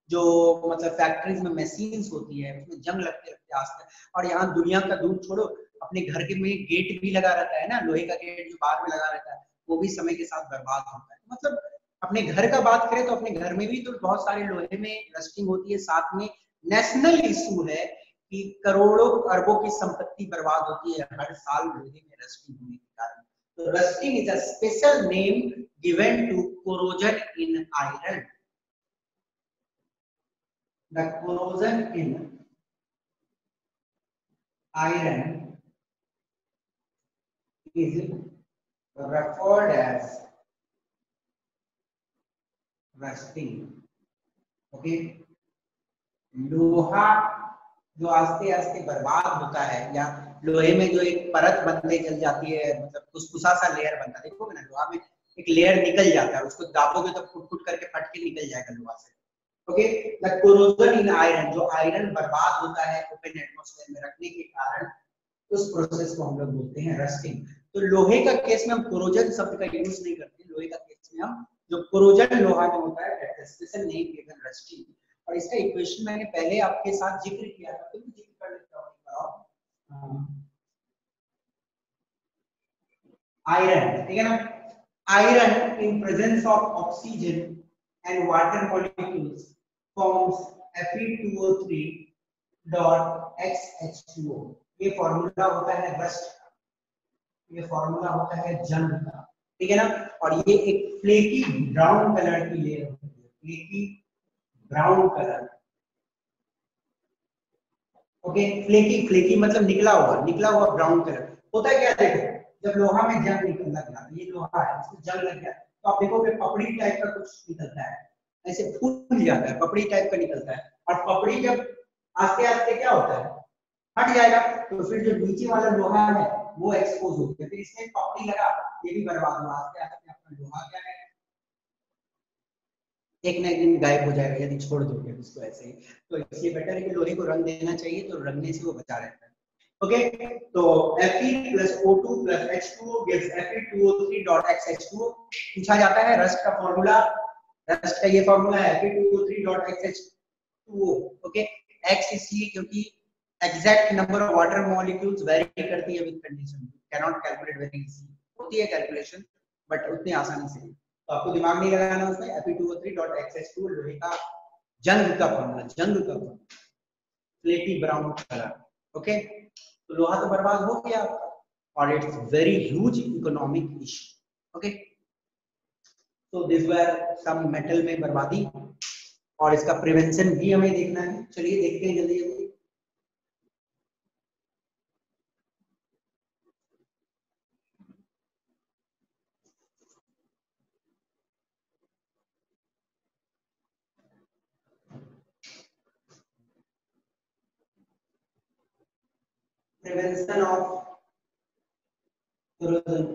जो मतलब फैक्ट्रीज में मशीन्स होती है, उसमें जंग लगते लगते आस्ते, और यहाँ दुनिया का दूर छोड़ो, अपने घर के में गेट भी लगा रहता है ना, लोहे का गेट जो बाहर में लगा रहता है, वो भी समय के साथ बर्बाद होता है। मतलब अपने घर का बात करें तो अपने घर में भी तो बहुत सारे लोहे में रस्टिंग होती है। साथ में नेशनल इशू है कि करोड़ों अरबों की संपत्ति बर्बाद होती है हर साल लोहे में रस्टिंग होने के कारण। तो rusting is a special name given to corrosion in iron. The corrosion in iron is referred as rusting. Okay, लोहा जो आस्ते आस्ते बर्बाद होता है या लोहे में जो एक परत बनते चल जाती है, मतलब कुसकुसा सा लेयर बनता है, देखोगे ना लोहा में एक लेयर निकल जाता है, उसको दाबोगे तो फुट फुट करके फट के निकल जाएगा लोहा से। Okay, the corrosion in iron, जो आयरन बर्बाद होता है ओपन एटमॉस्फेयर में रखने के कारण, उस प्रोसेस को हम लोग बोलते हैं रस्टिंग। तो लोहे का केस में हम कोरोजन शब्द का यूज नहीं करते, लोहे का केस में हम जो कोरोजन लोहा जो होता है that is special name given rusting. और इसका इक्वेशन मैंने पहले आपके साथ जिक्र किया था, तो जिक्र कर लेता हूं। आयरन, ठीक है ना, iron in presence of oxygen and water molecules forms Fe2O3 dot XH2O। ये फॉर्मूला होता है रस्ट का, ये फॉर्मूला होता है जंग का, ठीक है ना। और ये एक फ्लेकी ब्राउन कलर की लेयर होती है, flaky brown colour. Okay, flaky मतलब निकला हुआ ब्राउन कलर होता है। क्या देखो, जब लोहा में जंग निकलने लगा, ये लोहा है, इसमें जंग लग गया तो आप देखोगे पपड़ी टाइप का कुछ निकलता है, ऐसे फूल जाता है, पपड़ी टाइप का निकलता है। और पपड़ी जब आस्ते आस्ते क्या होता है, हट जाएगा, तो फिर जो नीचे वाला लोहा है वो एक्सपोज हो गया, फिर इसमें पपड़ी लगा, ये भी बर्बाद हुआ। आस्ते आस्ते आपका लोहा क्या है, एक ना एक दिन गायब हो जाएगा यदि छोड़ दोगे उसको ऐसे ही। तो इसलिए बेटर है कि लोहे को रंग देना चाहिए, तो रंगने से वो बचा रहता है। ओके, तो Fe plus O2 plus H2O gives Fe2O3 dot XH2O। पूछा जाता है रस्ट का फॉर्मूला, रस्ट का ये फॉर्मूला है Fe2O3 dot XH2O। Okay, X इसलिए क्योंकि exact number of water molecules very करती है with condition, can not calculate very easily, होती है कैलकुलेशन बट उतनी आसानी से नहीं, तो आपको दिमाग नहीं लगाना उसमें। Fe2O3 dot XH2O लोहे का जंग का फॉर्मूला, जंग का फ्लेकी ब्राउन कलर। ओके, तो लोहा तो बर्बाद हो गया और it's very huge economic issue. Okay, तो दिस वर सम मेटल में बर्बादी और इसका प्रिवेंशन भी हमें देखना है। चलिए देखते हैं जल्दी जल्दी। Prevention of corrosion।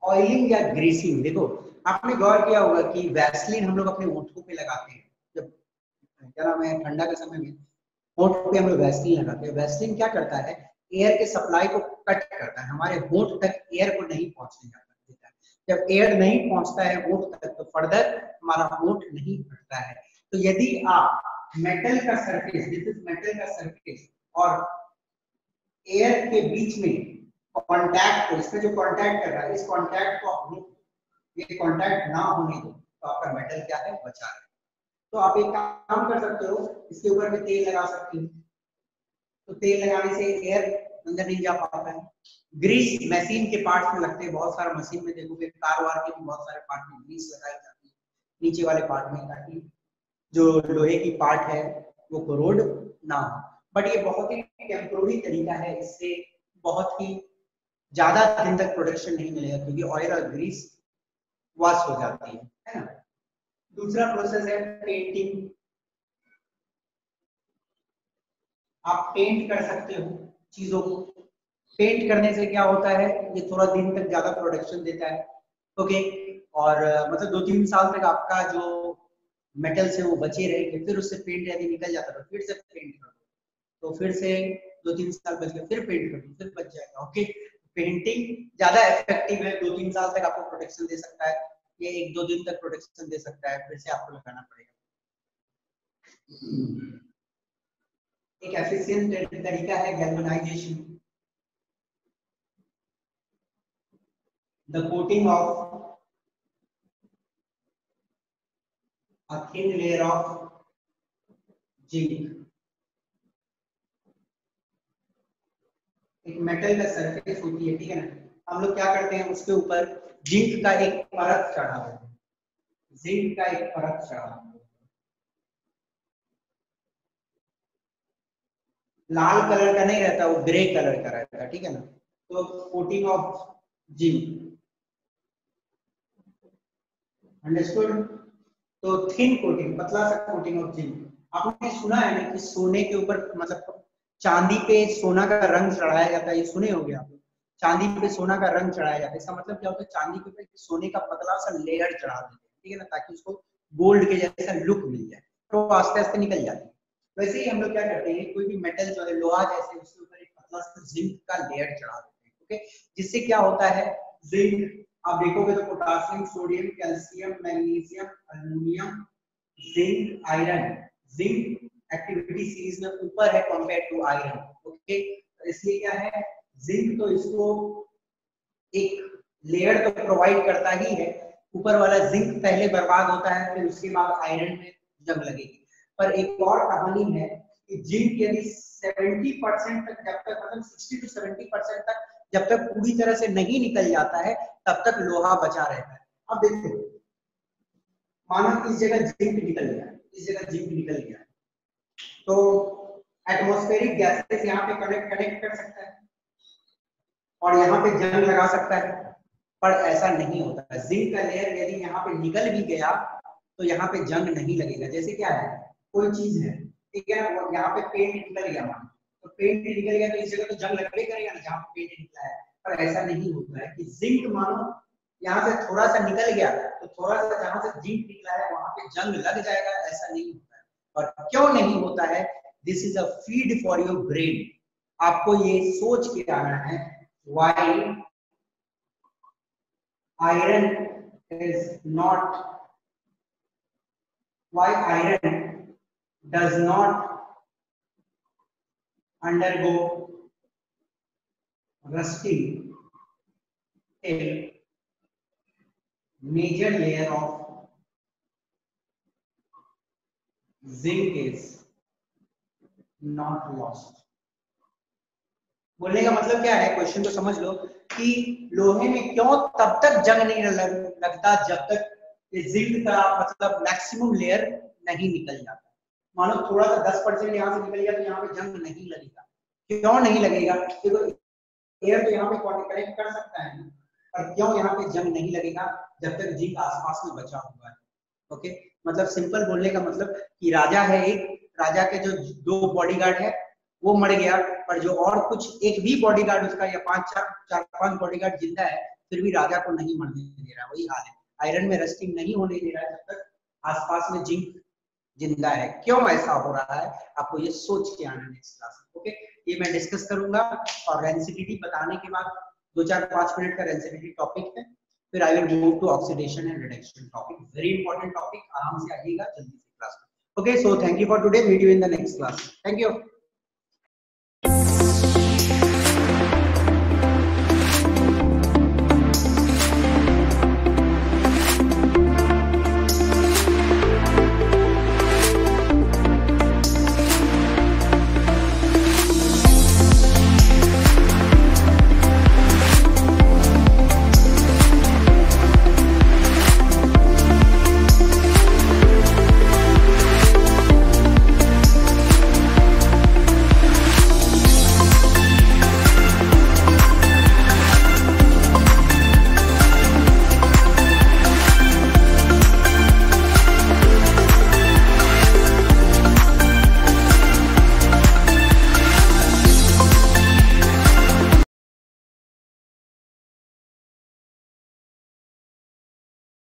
ऑयलिंग या ग्रीसिंग, देखो आपने गौर किया होगा कि वैसलीन हम लोग अपने होठों पे लगाते हैं, जब क्या नाम है ठंडा के समय में होठ पे हम लोग वैसलीन लगाते हैं। वैसलीन क्या करता है, एयर के सप्लाई को कट करता है, हमारे होठ तक एयर को नहीं पहुंचने देता है। जब एयर नहीं पहुंचता है होठ तक तो फर्दर हमारा होठ नहीं फटता है। तो यदि आप मेटल का सरफेस, दिस इज मेटल का सरफेस और एयर के बीच में कांटेक्ट को, इसमें जो कांटेक्ट कर रहा है, इस कांटेक्ट को आप ये कांटेक्ट ना होने दो तो आपका मेटल क्या है, बचा है। तो आप एक काम कर सकते हो, इसके ऊपर में तेल लगा सकते हो, तो तेल लगाने से एयर अंदर नहीं जा पाता है। ग्रीस मशीन के पार्ट्स में लगते हैं, बहुत सारा मशीन में देखोगे कार वार के भी बहुत सारे पार्ट में ग्रीस लगाई जाती है नीचे वाले पार्ट में, ताकि जो लोहे की पार्ट है वो कोरोड ना हो। बट ये बहुत ही टेम्पोररी तरीका है, इससे बहुत ही ज्यादा दिन तक प्रोडक्शन नहीं मिलेगा क्योंकि ऑयल और ग्रीस वॉश हो जाती है ना। दूसरा प्रोसेस है पेंटिंग। आप पेंट कर सकते हो चीजों को, पेंट करने से क्या होता है, ये थोड़ा दिन तक ज्यादा प्रोडक्शन देता है। ओके, और मतलब 2-3 साल तक आपका जो मेटल से वो बचे रहेंगे, फिर उससे पेंट यदि निकल जाता है तो फिर से पेंट करो, तो फिर से 2-3 साल बच गया, फिर पेंट कर दो, फिर बच जाएगा। ओके, पेंटिंग ज्यादा इफेक्टिव है, 2-3 साल तक आपको प्रोटेक्शन दे सकता है, ये 1-2 दिन तक प्रोटेक्शन दे सकता है, फिर से आपको लगाना पड़ेगा। एक एफिशिएंट तरीका है galvanisation, the coating of a thin layer of zinc। एक मेटल का सरफेस होती है, ठीक है ना, हम लोग क्या करते हैं उसके ऊपर जिंक का एक परत चढ़ा देते हैं, जिंक का एक परत चढ़ा देते हैं, लाल कलर का नहीं रहता, वो ग्रे कलर का रहता है, ठीक है ना। तो कोटिंग ऑफ जिंक, अंडरस्टूड। तो थिन कोटिंग, पतला सा कोटिंग ऑफ जिंक। आपने सुना है ना कि सोने के ऊपर, मतलब चांदी पे सोना का रंग चढ़ाया जाता है, ये सुने होंगे आप, चांदी पे सोना का रंग चढ़ाया जाता है। इसका मतलब क्या होता है, चांदी के ऊपर सोने का पतला सा लेयर चढ़ा देते हैं, ठीक है ना, ताकि उसको गोल्ड के जैसा लुक मिल जाए, तो आस्ते आस्ते निकल जाती है। वैसे ही हम लोग क्या करते हैं, कोई भी मेटल जो है, लोहा जैसे, उसके ऊपर एक पतला सा जिंक का लेयर चढ़ा देते हैं, ओके। जिससे क्या होता है, जिंक आप देखोगे तो potassium, sodium, calcium, magnesium, aluminium, zinc, iron, zinc activity series में ऊपर है कंपेयर टू आयरन, ओके। इसलिए क्या है, जिंक तो इसको एक लेयर तो प्रोवाइड करता ही है, ऊपर वाला जिंक पहले बर्बाद होता है, फिर उसके बाद आयरन में जंग लगेगी। पर एक और कहानी है कि जिंक यदि 70% तक, जब तक मतलब 60 to 70% तक जब तक पूरी तरह से नहीं निकल जाता है, तब तक लोहा बचा रहता है। अब देखो, मानो इस जगह जिंक निकल गया, इस जगह जिंक निकल गया, तो एटमॉस्फेरिक गैसेस यहाँ पे कनेक्ट कर सकता है और यहाँ पे जंग लगा सकता है, पर ऐसा नहीं होता है। जिंक का लेयर यदि यहाँ पे निकल भी गया तो यहाँ पे जंग नहीं लगेगा। जैसे क्या है, कोई चीज है, ठीक है, यहाँ पे पेंट निकल गया, मान तो पेंट निकल गया तो इस जगह तो जंग लगने करेगा ना जहाँ पे पेंट निकला है, पर ऐसा नहीं होता है कि जिंक मानो यहाँ से थोड़ा सा निकल गया तो थोड़ा सा जहाँ से जिंक निकला है वहां पे जंग लग जाएगा, ऐसा नहीं होता है। और क्यों नहीं होता है, this is a feed for your brain. आपको ये सोच के आना है, why iron is not, why iron does not undergo rusting till major layer of zinc is not lost। बोलने का मतलब क्या है, क्वेश्चन को समझ लो कि लोहे में क्यों तब तक जंग नहीं लगता जब तक ये जिंक का मतलब मैक्सिमम लेयर नहीं निकल जाता। मानो थोड़ा सा 10% यहाँ से निकल गया तो यहाँ पे जंग नहीं लगेगा। क्यों नहीं लगेगा, क्योंकि एयर तो यहाँ पे कनेक्ट कर सकता है, पर क्यों यहाँ पे जंग नहीं लगेगा जब तक जिंक आसपास में बचा हुआ है। ओके, मतलब सिंपल बोलने का मतलब कि राजा है एक, राजा के जो 2 बॉडीगार्ड है वो मर गया, पर जो और कुछ एक भी बॉडीगार्ड उसका या 4-5 बॉडीगार्ड जिंदा है, फिर भी राजा को नहीं मरने दे रहा। वही हाल है, आयरन में रस्टिंग नहीं होने दे रहा है जब तक आसपास में जिंक जिंदा है। क्यों ऐसा हो रहा है, आपको ये सोच के आना नेक्स्ट क्लास में। ओके, ये मैं डिस्कस करूंगा और रेंसिडिटी बताने के बाद 2-4-5 मिनट का रेंसिडिटी टॉपिक है, फिर I will move to oxidation and reduction topic, very important topic. आराम से आइएगा जल्दी से क्लास में। Okay, so thank you for today, meet you in the next class. Thank you.